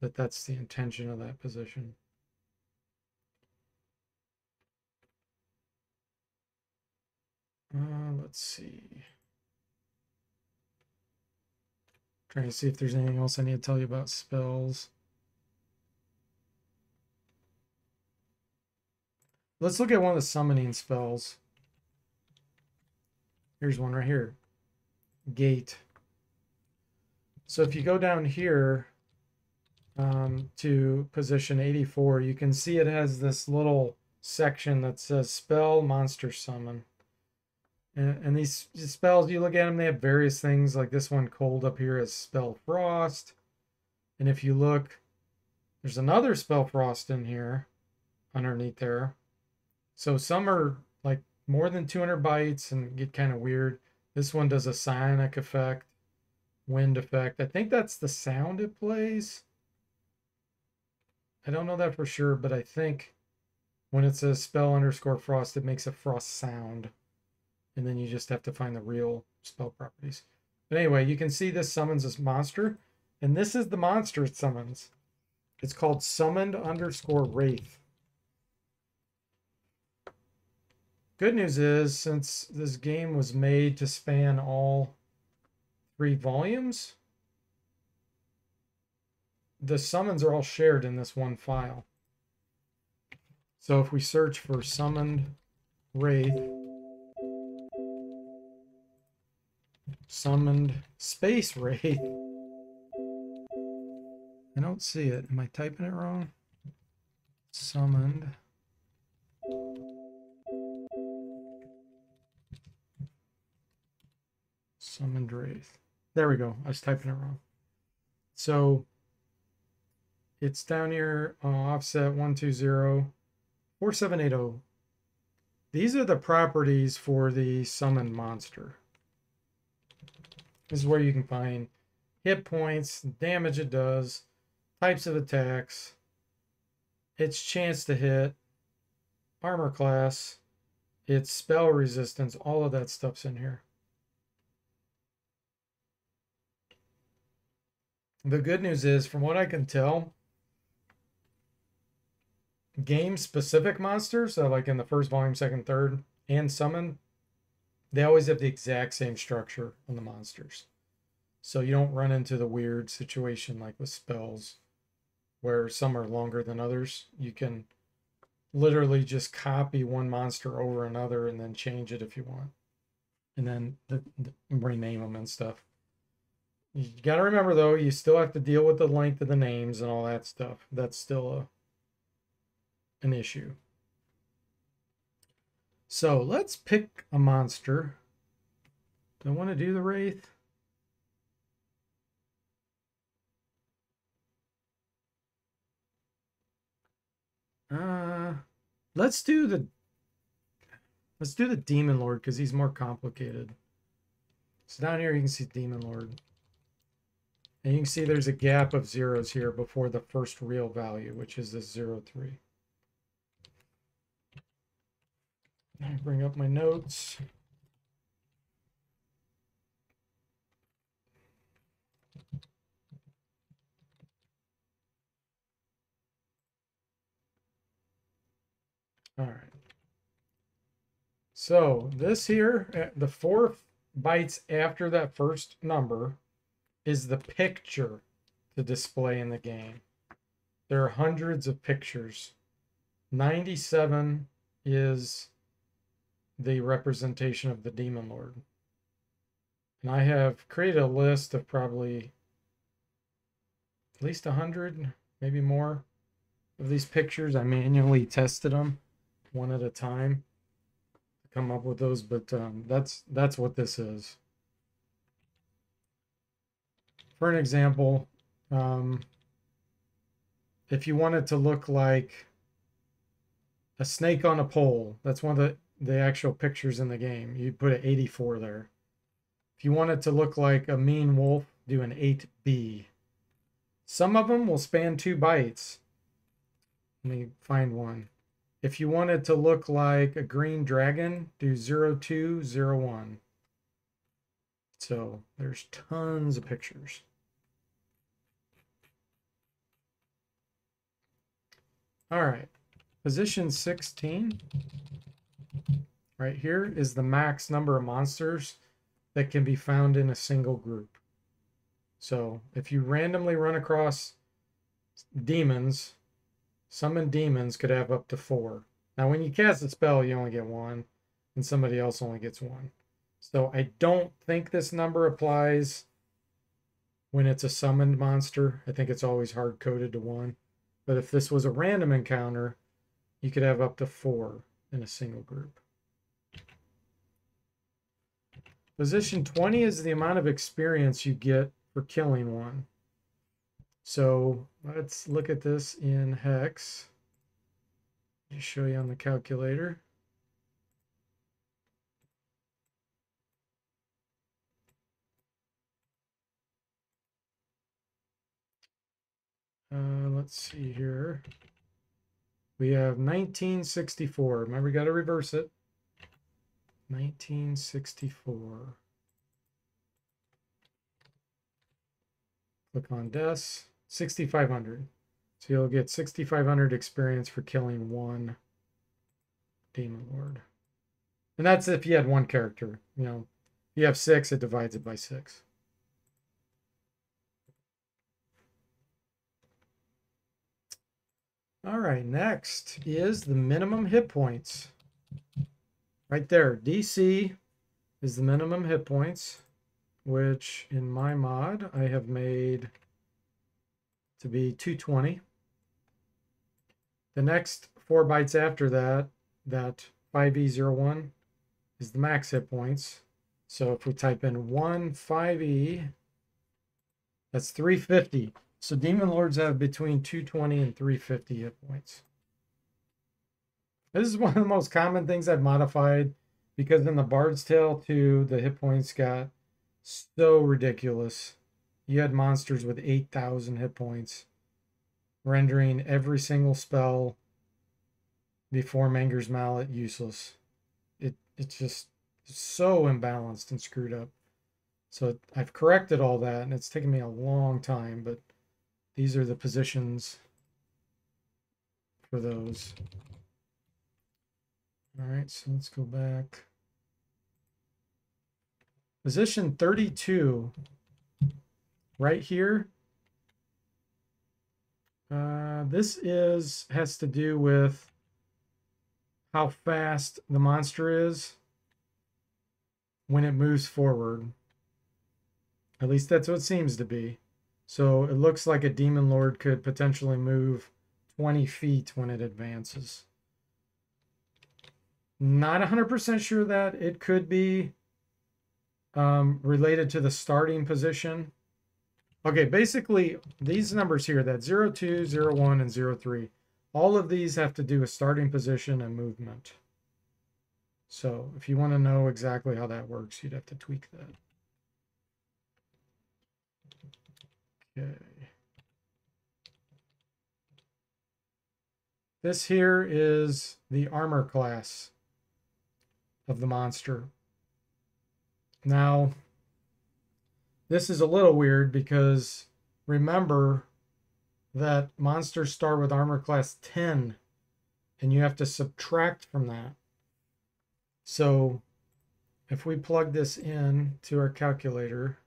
that that's the intention of that position. Let's see. Trying to see if there's anything else I need to tell you about spells. Let's look at one of the summoning spells. Here's one right here. Gate. So if you go down here to position 84, you can see it has this little section that says Spell Monster Summon. And these spells, you look at them, they have various things. Like this one, Cold, up here is Spell Frost. And if you look, there's another Spell Frost in here underneath there. So some are like more than 200 bytes and get kind of weird. This one does a sonic effect, wind effect. I think that's the sound it plays. I don't know that for sure, but I think when it says spell underscore frost, it makes a frost sound. And then you just have to find the real spell properties. But anyway, you can see this summons this monster. And this is the monster it summons. It's called summoned underscore wraith. Good news is, since this game was made to span all 3 volumes, the summons are all shared in this one file. So if we search for summoned wraith, summoned space wraith, I don't see it. Am I typing it wrong? Summoned wraith. There we go. I was typing it wrong. So it's down here, offset 120 4780. These are the properties for the summoned monster. This is where you can find hit points, damage it does, types of attacks, its chance to hit, armor class, its spell resistance, all of that stuff's in here. The good news is, from what I can tell, game-specific monsters, so like in the first volume, second, third, and summon, they always have the exact same structure on the monsters. So you don't run into the weird situation like with spells, where some are longer than others. You can literally just copy one monster over another and then change it if you want. And then rename them and stuff. You got to remember, though, you still have to deal with the length of the names and all that stuff. That's still an issue. So let's pick a monster. Do I want to do the Wraith? Let's do the Demon Lord, because he's more complicated. So down here you can see Demon Lord. And you can see there's a gap of zeros here before the first real value, which is this 0.3. Let me bring up my notes. All right. So this here, the 4 bytes after that first number is the picture to display in the game. There are hundreds of pictures. 97 is the representation of the Demon Lord. And I have created a list of probably at least 100, maybe more, of these pictures. I manually tested them one at a time to come up with those, but that's what this is. For an example, if you want it to look like a snake on a pole, that's one of the actual pictures in the game. You put an 84 there. If you want it to look like a mean wolf, do an 8B. Some of them will span 2 bytes. Let me find one. If you want it to look like a green dragon, do 0201. So there's tons of pictures. All right, position 16 right here is the max number of monsters that can be found in a single group. So if you randomly run across demons, summon demons could have up to 4. Now when you cast a spell, you only get 1, and somebody else only gets 1. So I don't think this number applies when it's a summoned monster. I think it's always hard-coded to 1. But if this was a random encounter, you could have up to 4 in a single group. Position 20 is the amount of experience you get for killing one. So let's look at this in hex. Just show you on the calculator. Let's see here. We have 1964. Remember, we got to reverse it. 1964. Click on deaths. 6,500. So you'll get 6,500 experience for killing one Demon Lord. And that's if you had one character. You know, if you have 6, it divides it by 6. All right, next is the minimum hit points. Right there, DC is the minimum hit points, which in my mod I have made to be 220. The next 4 bytes after that, that 5E01 is the max hit points. So if we type in 15E, that's 350. So Demon Lords have between 220 and 350 hit points. This is one of the most common things I've modified because in the Bard's Tale 2, the hit points got so ridiculous. You had monsters with 8,000 hit points, rendering every single spell before Manger's Mallet useless. It's just so imbalanced and screwed up. So I've corrected all that, and it's taken me a long time, but these are the positions for those. All right, so let's go back. Position 32, right here. This has to do with how fast the monster is when it moves forward. At least that's what it seems to be. So it looks like a Demon Lord could potentially move 20 feet when it advances. Not 100% sure that it could be related to the starting position. Okay, basically these numbers here, that 0, 2, 0, 1, and 0, 3, all of these have to do with starting position and movement. So if you want to know exactly how that works, you'd have to tweak that. Okay. This here is the armor class of the monster. Now, this is a little weird because remember that monsters start with armor class 10 and you have to subtract from that. So if we plug this in to our calculator,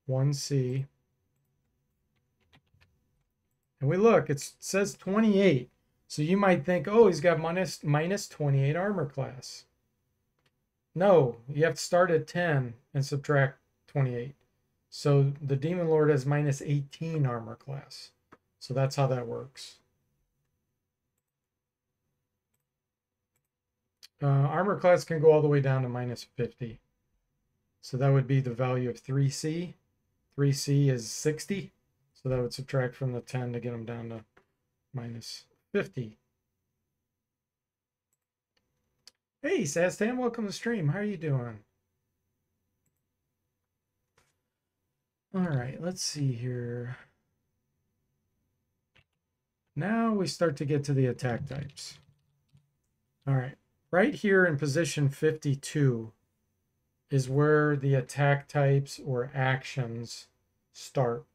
1C, and we look, it says 28. So you might think, oh, he's got minus 28 armor class. No, you have to start at 10 and subtract 28. So the Demon Lord has minus 18 armor class. So that's how that works. Armor class can go all the way down to minus 50. So that would be the value of 3C. 3C is 60. So that would subtract from the 10 to get them down to minus 50. Hey, Sastan, welcome to the stream. How are you doing? All right, let's see here. Now we start to get to the attack types. All right, right here in position 52 is where the attack types or actions start.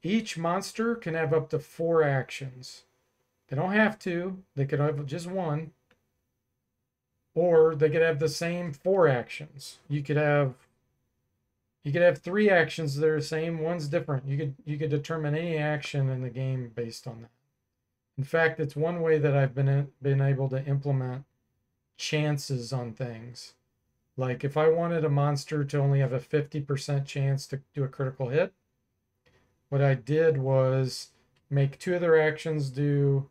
Each monster can have up to 4 actions. They don't have to. They could have just one. Or they could have the same 4 actions. You could have 3 actions that are the same, one's different. You could determine any action in the game based on that. In fact, it's one way that I've been able to implement chances on things. Like if I wanted a monster to only have a 50% chance to do a critical hit, what I did was make 2 other actions do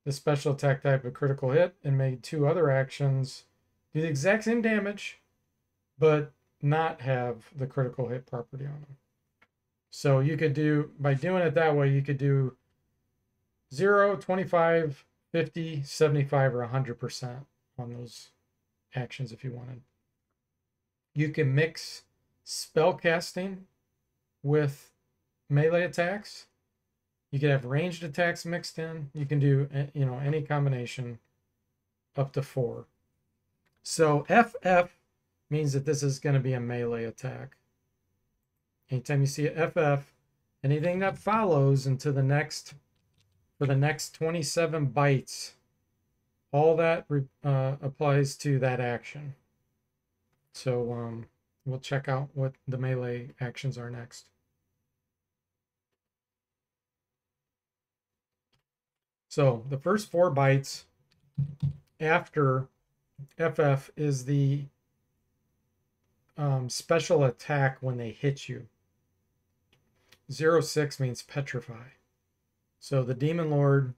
the special attack type of critical hit and made 2 other actions do the exact same damage, but not have the critical hit property on them. So you could do, by doing it that way, you could do 0, 25, 50, 75, or 100% on those actions if you wanted. You can mix spell casting with melee attacks. You could have ranged attacks mixed in. You can do, you know, any combination up to 4. So FF means that this is going to be a melee attack. Anytime you see a FF, anything that follows into the next, for the next 27 bytes, all that applies to that action. So we'll check out what the melee actions are next. So the first 4 bytes after FF is the special attack when they hit you. 06 means petrify. So the Demon Lord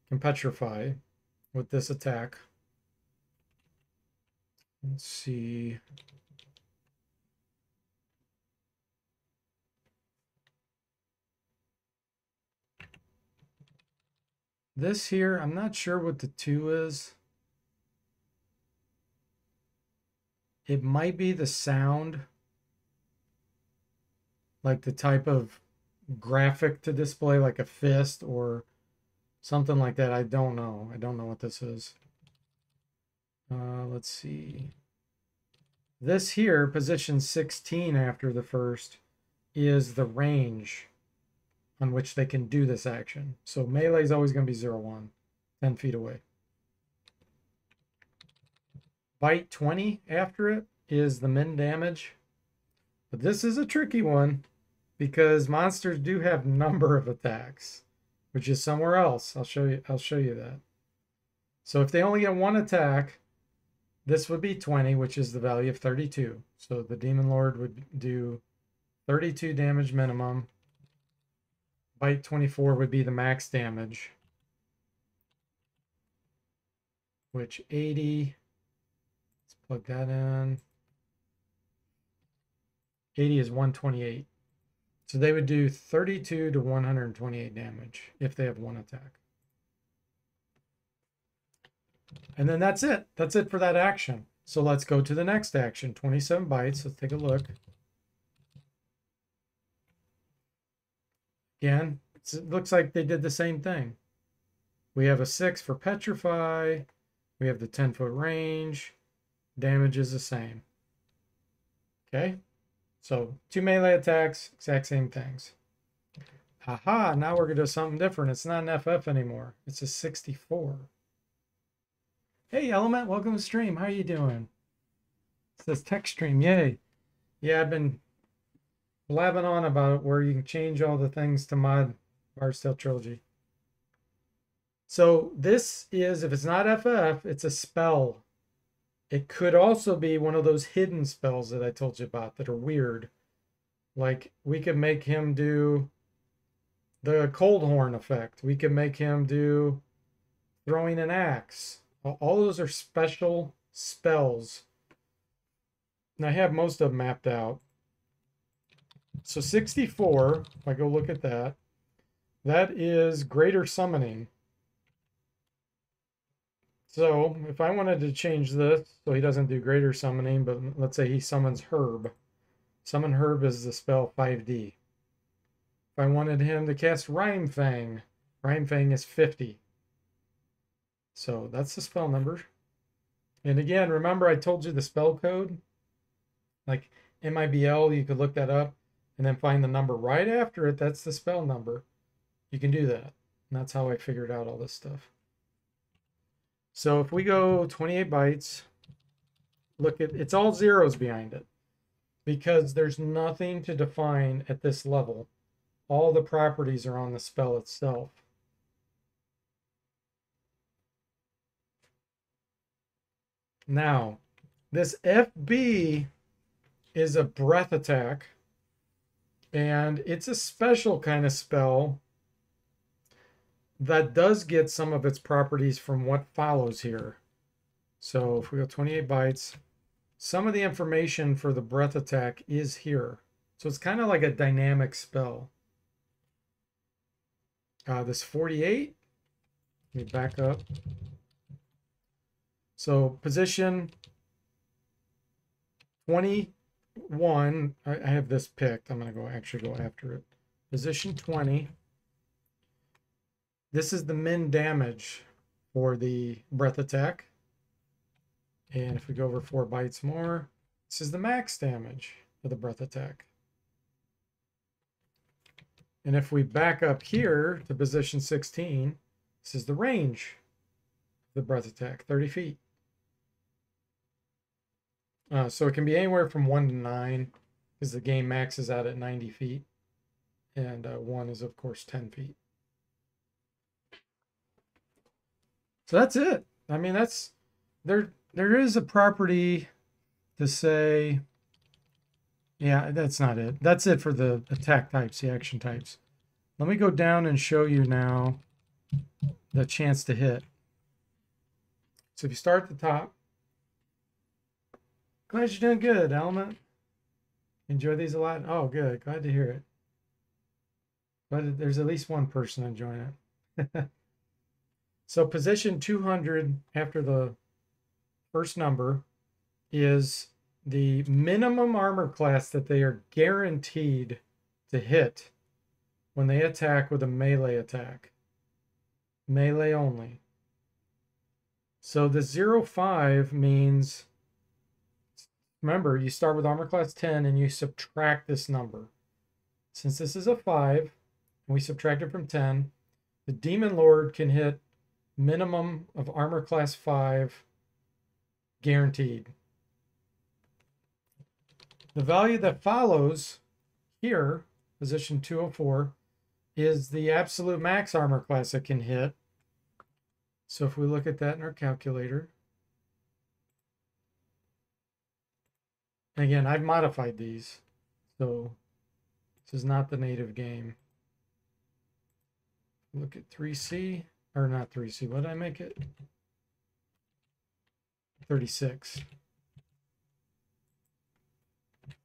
can petrify with this attack. Let's see. This here, I'm not sure what the 2 is. It might be the sound, like the type of graphic to display, like a fist or something like that. I don't know. I don't know what this is. Let's see. This here, position 16 after the first, is the range on which they can do this action. So melee is always going to be 0-1, 10 feet away. Bite 20 after it is the min damage. But this is a tricky one because monsters do have number of attacks, which is somewhere else. I'll show you that. So if they only get 1 attack, this would be 20, which is the value of 32. So the Demon Lord would do 32 damage minimum. Bite 24 would be the max damage, which 80, let's plug that in. 80 is 128. So they would do 32 to 128 damage if they have 1 attack. And then that's it. That's it for that action. So let's go to the next action. 27 bytes. Let's take a look. Again, it looks like they did the same thing. We have a 6 for petrify. We have the 10-foot range. Damage is the same. Okay. So 2 melee attacks, exact same things. Haha, now we're going to do something different. It's not an FF anymore. It's a 64. Hey, Element, welcome to the stream. How are you doing? It says tech stream, yay. Yeah, I've been blabbing on about it where you can change all the things to mod Bard's Tale Trilogy. So this is, if it's not FF, it's a spell. It could also be one of those hidden spells that I told you about that are weird. Like we could make him do the cold horn effect. We could make him do throwing an axe. All those are special spells. And I have most of them mapped out. So 64, if I go look at that, that is greater summoning. So if I wanted to change this so he doesn't do greater summoning, but let's say he summons Herb. Summon Herb is the spell 5D. If I wanted him to cast Rhyme Fang is 50. So that's the spell number. And again, remember I told you the spell code? Like MIBL, you could look that up and then find the number right after it. That's the spell number. You can do that. And that's how I figured out all this stuff. So if we go 28 bytes, look at, it's all zeros behind it because there's nothing to define at this level. All the properties are on the spell itself. Now, this FB is a breath attack, and it's a special kind of spell that does get some of its properties from what follows here. So if we go 28 bytes, some of the information for the breath attack is here. So it's kind of like a dynamic spell. This 48, let me back up. So position 20 1, I have this picked. I'm going to actually go after it. Position 20. This is the min damage for the breath attack. And if we go over 4 bytes more, this is the max damage for the breath attack. And if we back up here to position 16, this is the range of the breath attack, 30 feet. So it can be anywhere from 1 to 9, because the game maxes out at 90 feet. And 1 is, of course, 10 feet. So that's it. I mean, that's there is a property to say, yeah, that's not it. That's it for the attack types, the action types. Let me go down and show you now the chance to hit. So if you start at the top, glad you're doing good, Element. Enjoy these a lot. Oh, good. Glad to hear it. But there's at least one person enjoying it. So position 200 after the first number is the minimum armor class that they are guaranteed to hit when they attack with a melee attack. Melee only. So the 0.5 means, remember, you start with armor class 10 and you subtract this number. Since this is a 5, and we subtract it from 10, the Demon Lord can hit minimum of armor class 5 guaranteed. The value that follows here, position 204, is the absolute max armor class it can hit. So if we look at that in our calculator, again, I've modified these, so this is not the native game. Look at 3C, or not 3C, what did I make it? 36.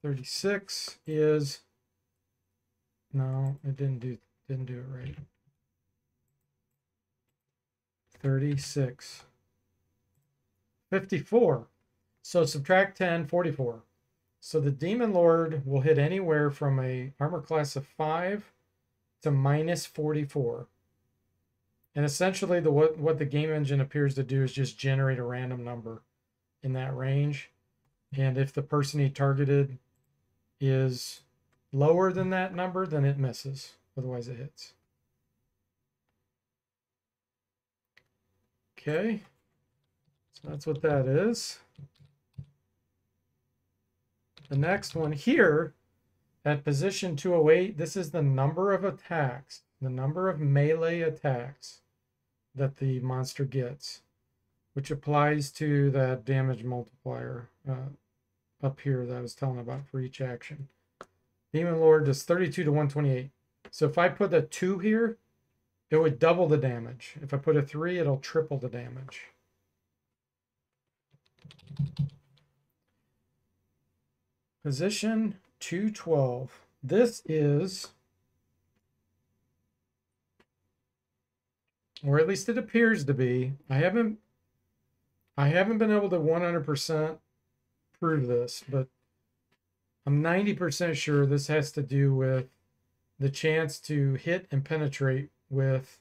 36 is, no, it didn't do it right. 36. 54. So subtract 10, 44. So the Demon Lord will hit anywhere from a armor class of 5 to minus 44. And essentially what the game engine appears to do is just generate a random number in that range. And if the person he targeted is lower than that number, then it misses. Otherwise it hits. Okay. So that's what that is. The next one here at position 208, this is the number of attacks, the number of melee attacks that the monster gets, which applies to that damage multiplier up here that I was telling about for each action. Demon Lord does 32 to 128. So if I put a 2 here, it would double the damage. If I put a 3, it'll triple the damage. Position 212. This is, or at least it appears to be, I haven't been able to 100% prove this, but I'm 90% sure this has to do with the chance to hit and penetrate with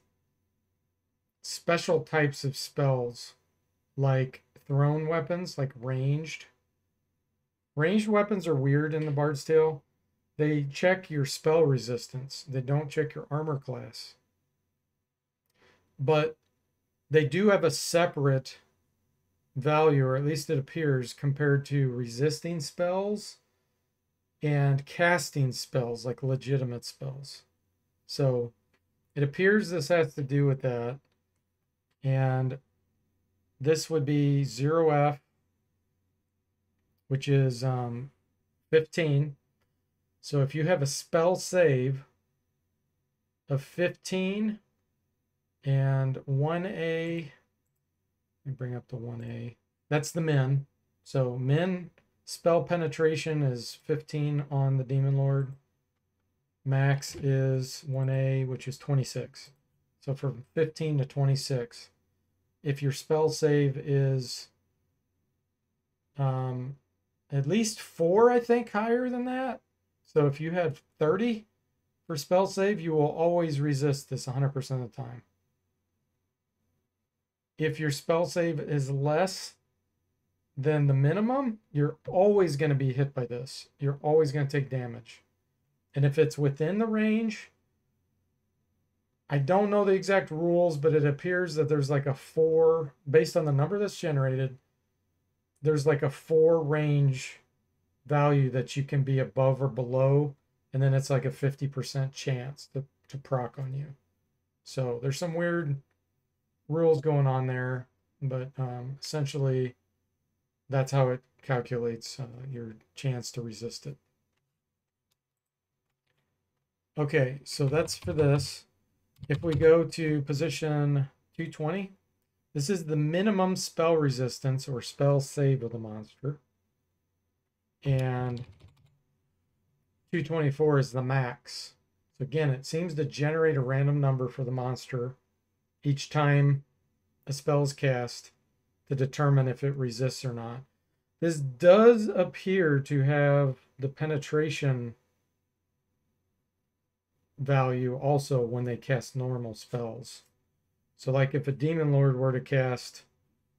special types of spells, like thrown weapons, like ranged. Ranged weapons are weird in the Bard's Tale. They check your spell resistance. They don't check your armor class. But they do have a separate value, or at least it appears, compared to resisting spells and casting spells, like legitimate spells. So it appears this has to do with that. And this would be 0F, which is 15. So if you have a spell save of 15 and 1A, let me bring up the 1A. That's the min. So min spell penetration is 15 on the Demon Lord. Max is 1A, which is 26. So from 15 to 26. If your spell save is at least 4, I think, higher than that. So if you had 30 for spell save, you will always resist this 100% of the time. If your spell save is less than the minimum, you're always going to be hit by this. You're always going to take damage. And if it's within the range, I don't know the exact rules, but it appears that there's like a 4, based on the number that's generated, there's like a 4 range value that you can be above or below, and then it's like a 50% chance to proc on you. So there's some weird rules going on there, but essentially that's how it calculates your chance to resist it. Okay, so that's for this. If we go to position 220, this is the minimum spell resistance or spell save of the monster. And 224 is the max. So again, it seems to generate a random number for the monster each time a spell is cast to determine if it resists or not. This does appear to have the penetration value also when they cast normal spells. So like if a demon lord were to cast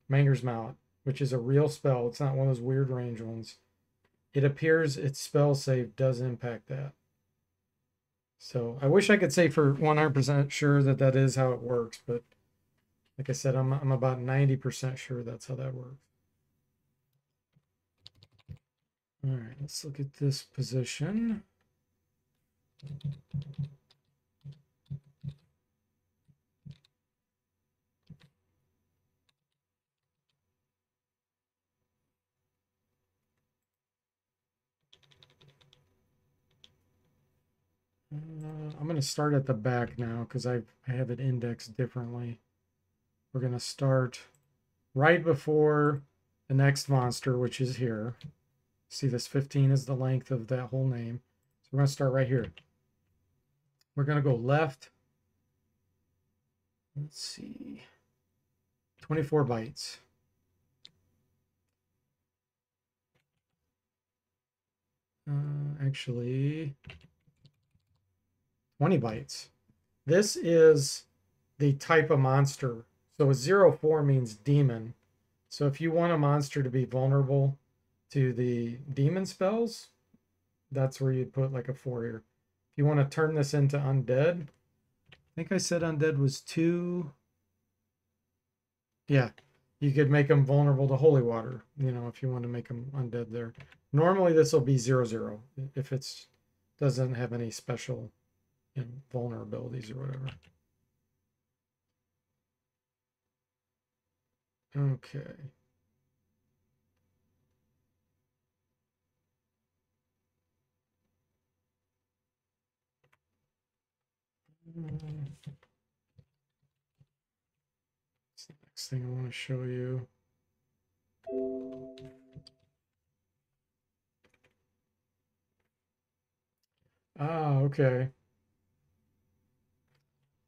Manger's Mallet, which is a real spell, it's not one of those weird range ones, it appears its spell save does impact that. So I wish I could say for 100% sure that that is how it works, but like I said, I'm about 90% sure that's how that works. All right, let's look at this position. I'm going to start at the back now because I have it indexed differently. We're going to start right before the next monster, which is here. See, this 15 is the length of that whole name. So we're going to start right here. We're going to go left. Let's see. 24 bytes. Actually, 20 bytes. This is the type of monster. So a 0-4 means demon. So if you want a monster to be vulnerable to the demon spells, that's where you'd put like a 4 here. If you want to turn this into undead, I think I said undead was 2. Yeah, you could make them vulnerable to holy water, you know, if you want to make them undead there. Normally this will be 0-0 if it's doesn't have any special, you know, vulnerabilities or whatever. Okay. That's the next thing I want to show you. Okay.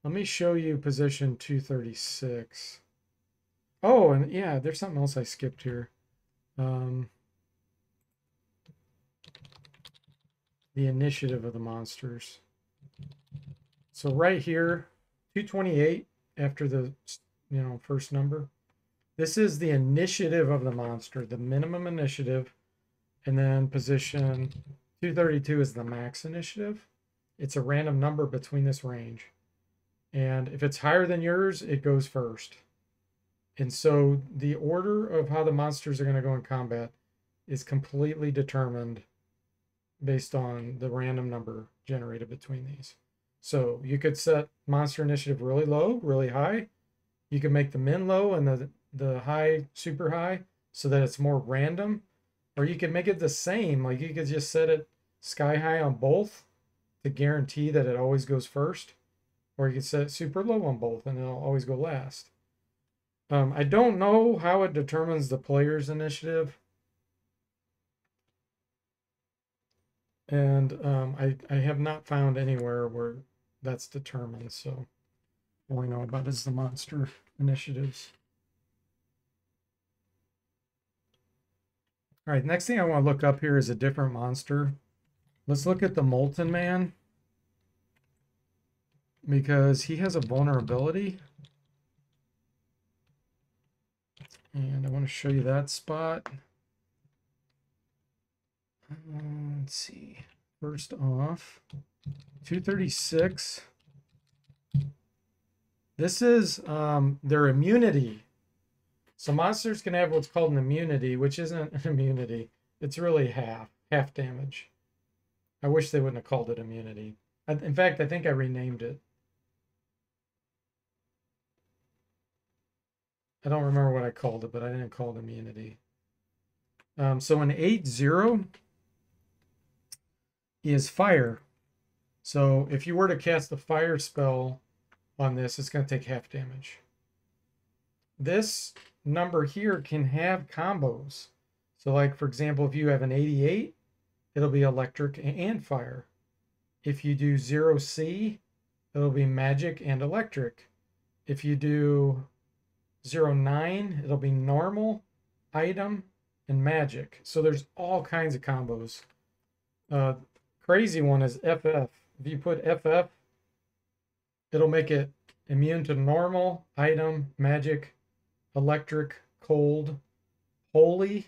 Let me show you position 236. Oh, and yeah, there's something else I skipped here. The initiative of the monsters. So right here, 228 after the, you know, first number. This is the initiative of the monster, the minimum initiative, and then position 232 is the max initiative. It's a random number between this range. And if it's higher than yours, it goes first. And so the order of how the monsters are going to go in combat is completely determined based on the random number generated between these. So you could set monster initiative really low, really high. You can make the min low and the high super high so that it's more random. Or you can make it the same. Like you could just set it sky high on both to guarantee that it always goes first. Or you could set it super low on both and it'll always go last. I don't know how it determines the player's initiative. And I have not found anywhere where that's determined. So all I know about is the monster initiatives. All right, next thing I want to look up here is a different monster. Let's look at the Molten Man because he has a vulnerability. And I want to show you that spot. Let's see. First off, 236. This is their immunity. So monsters can have what's called an immunity, which isn't an immunity. It's really half damage. I wish they wouldn't have called it immunity. In fact, I think I renamed it. I don't remember what I called it, but I didn't call it immunity. So an 8/0 is fire. So if you were to cast a fire spell on this, it's going to take half damage. This number here can have combos. So like, for example, if you have an 88, it'll be electric and fire. If you do 0C, it'll be magic and electric. If you do 09, it'll be normal, item, and magic. So there's all kinds of combos. Crazy one is FF. If you put FF, it'll make it immune to normal, item, magic, electric, cold, holy,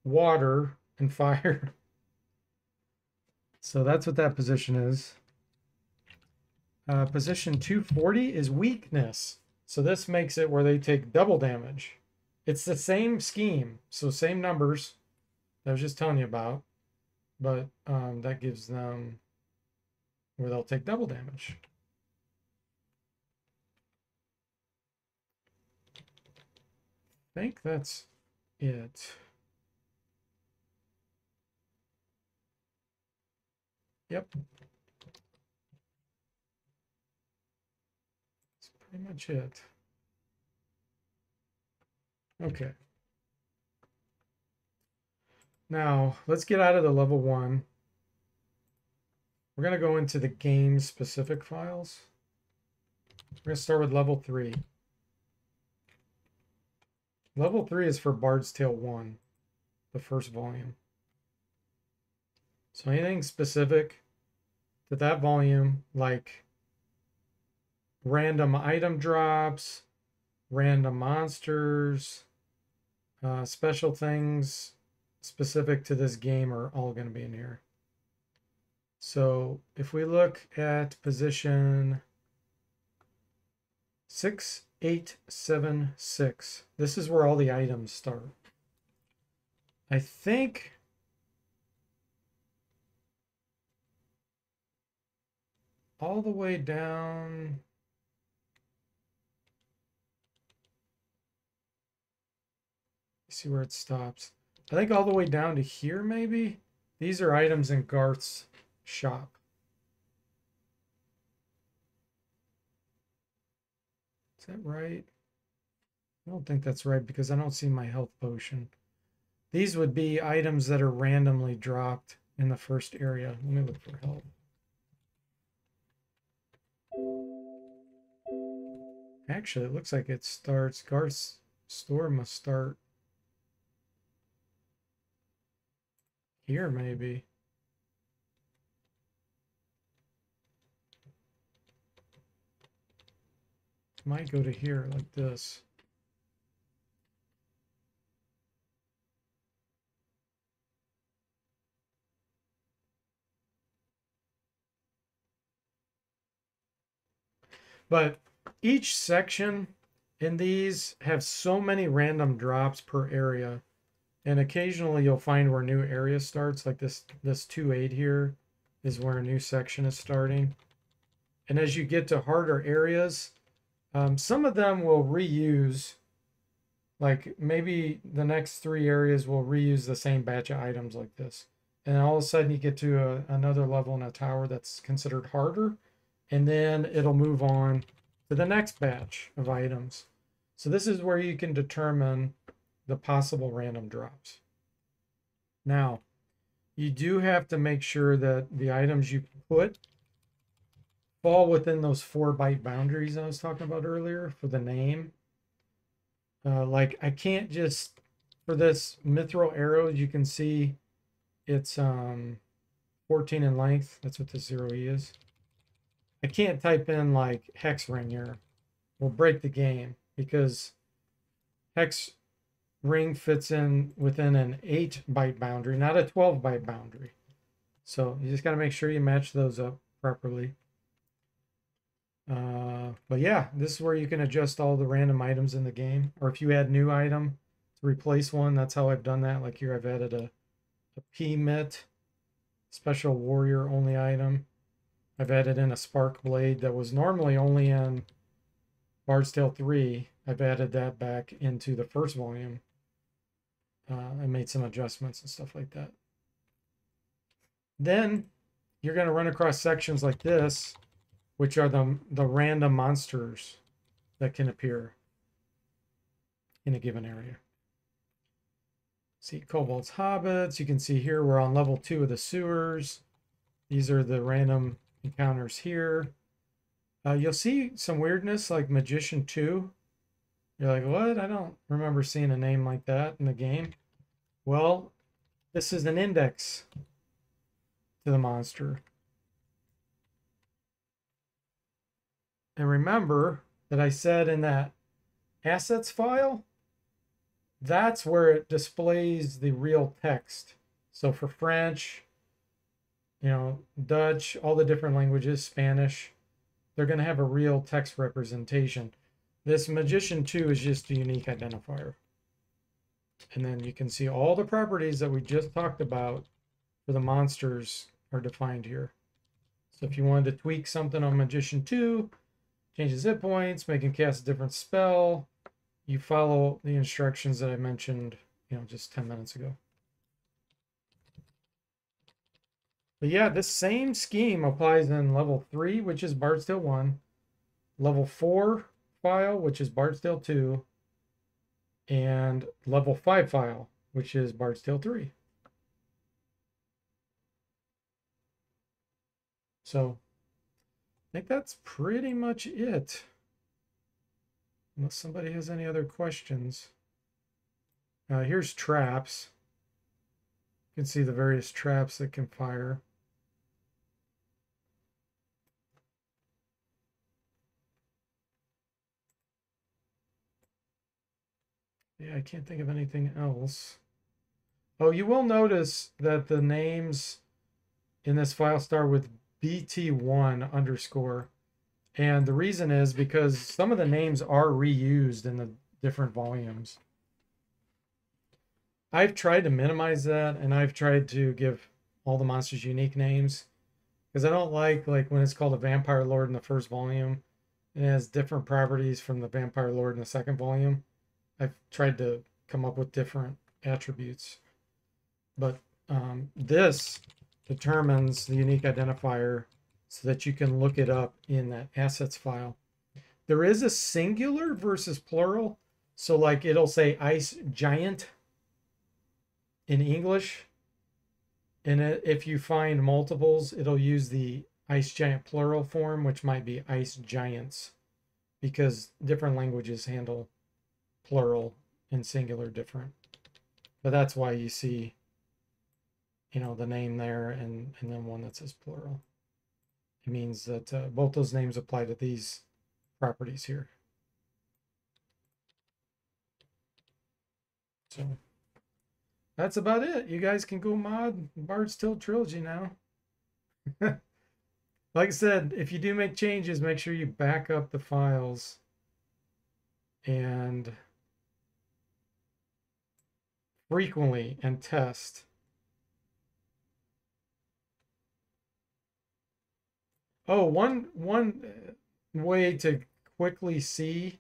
water, and fire. So that's what that position is. Position 240 is weakness. So this makes it where they take double damage. It's the same scheme, so same numbers that I was just telling you about, but that gives them where they'll take double damage. I think that's it. Yep. That's pretty much it. Okay. Now, let's get out of the level 1. We're going to go into the game specific files. We're going to start with level 3. Level 3 is for Bard's Tale 1, the first volume. So anything specific to that volume, like random item drops, random monsters, special things specific to this game are all going to be in here. So if we look at position 6876, this is where all the items start. I think all the way down. See where it stops. I think all the way down to here, maybe. These are items in Garth's shop. Is that right? I don't think that's right because I don't see my health potion. These would be items that are randomly dropped in the first area. Let me look for health. Actually, it looks like it starts. Garth's store must start here, maybe. Might go to here like this. But each section in these have so many random drops per area. And occasionally you'll find where new area starts, like this 2.8 here is where a new section is starting. And as you get to harder areas, some of them will reuse, like maybe the next 3 areas will reuse the same batch of items like this. And all of a sudden you get to another level in a tower that's considered harder, and then it'll move on to the next batch of items. So this is where you can determine the possible random drops. Now, you do have to make sure that the items you put fall within those 4-byte boundaries I was talking about earlier for the name. Like I can't just for this mithril arrow, you can see it's 14 in length. That's what the 0E is. I can't type in like hex ring here. We'll break the game because hex ring fits in within an 8 byte boundary, not a 12 byte boundary. So you just got to make sure you match those up properly. But yeah, this is where you can adjust all the random items in the game, or if you add new item to replace one, that's how I've done that. Like here, I've added a P mitt, special warrior only item. I've added in a spark blade that was normally only in Bard's Tale 3. I've added that back into the first volume. I made some adjustments and stuff like that. Then you're going to run across sections like this, which are the random monsters that can appear in a given area. See Kobold's Hobbits. You can see here we're on level 2 of the sewers. These are the random encounters here. You'll see some weirdness like Magician 2. You're like, what? I don't remember seeing a name like that in the game. Well, this is an index to the monster. And remember that I said in that assets file, that's where it displays the real text. So for French, you know, Dutch, all the different languages, Spanish, they're going to have a real text representation. This Magician 2 is just a unique identifier. And then you can see all the properties that we just talked about for the monsters are defined here. So if you wanted to tweak something on Magician 2, change his hit points, make him cast a different spell, you follow the instructions that I mentioned, you know, just 10 minutes ago. But yeah, this same scheme applies in level 3, which is Bard's Tale 1, level 4 file, which is Bard's Tale 2, and level 5 file, which is Bard's Tale 3. So I think that's pretty much it. Unless somebody has any other questions. Here's traps. You can see the various traps that can fire. Yeah, I can't think of anything else. Oh, you will notice that the names in this file start with BT1 underscore. And the reason is because some of the names are reused in the different volumes. I've tried to minimize that, and I've tried to give all the monsters unique names because I don't like when it's called a Vampire Lord in the first volume and it has different properties from the Vampire Lord in the second volume. I've tried to come up with different attributes, but this determines the unique identifier so that you can look it up in that assets file. There is a singular versus plural. So like it'll say ice giant in English. And if you find multiples, it'll use the ice giant plural form, which might be ice giants, because different languages handle plural and singular different. But that's why you see, you know, the name there and then one that says plural. It means that both those names apply to these properties here. So that's about it. You guys can go mod Bard's Tale Trilogy now. Like I said, if you do make changes, make sure you back up the files and frequently and test. Oh, one way to quickly see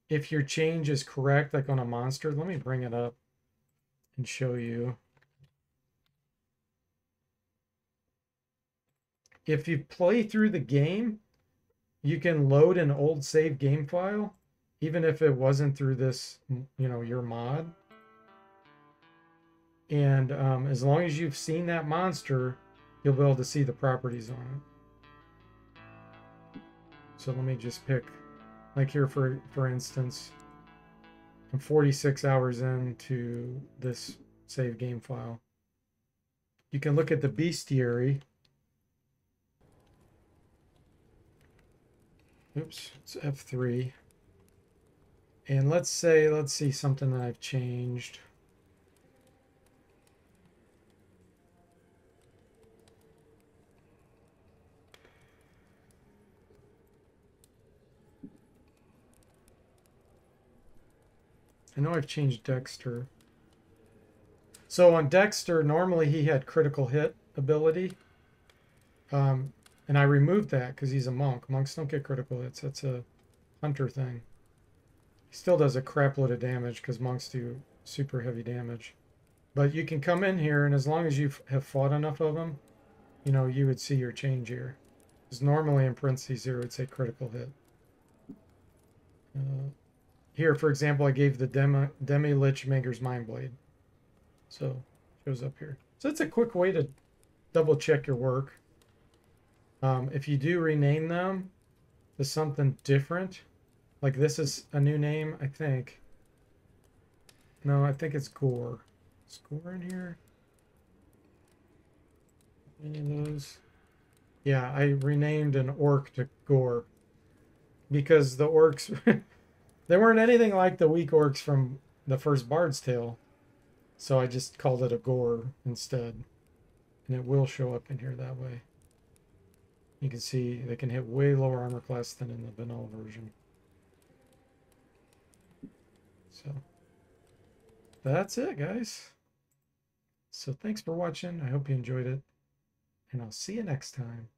if your change is correct, like on a monster, let me bring it up and show you. If you play through the game, you can load an old save game file, even if it wasn't through this, you know, your mod. And as long as you've seen that monster, you'll be able to see the properties on it. So let me just pick, like here for instance, I'm 46 hours into this save game file. You can look at the bestiary. Oops, it's F3. And let's see something that I've changed. I know I've changed Dexter. So on Dexter, normally he had critical hit ability. And I removed that because he's a monk. Monks don't get critical hits. That's a hunter thing. He still does a crap load of damage because monks do super heavy damage. But you can come in here, and as long as you have fought enough of them, you know, you would see your change here. Because normally in parentheses here, it would say critical hit. Here, for example, I gave the Demi-Lich Maker's Mindblade. So, it shows up here. So it's a quick way to double check your work. If you do rename them to something different, like this is a new name, I think. No, I think it's Gore. Is Gore in here? Any of those? Yeah, I renamed an orc to Gore because the orcs they weren't anything like the weak orcs from the first Bard's Tale. So I just called it a Gore instead. And it will show up in here that way. You can see they can hit way lower armor class than in the vanilla version. So that's it, guys. So thanks for watching. I hope you enjoyed it. And I'll see you next time.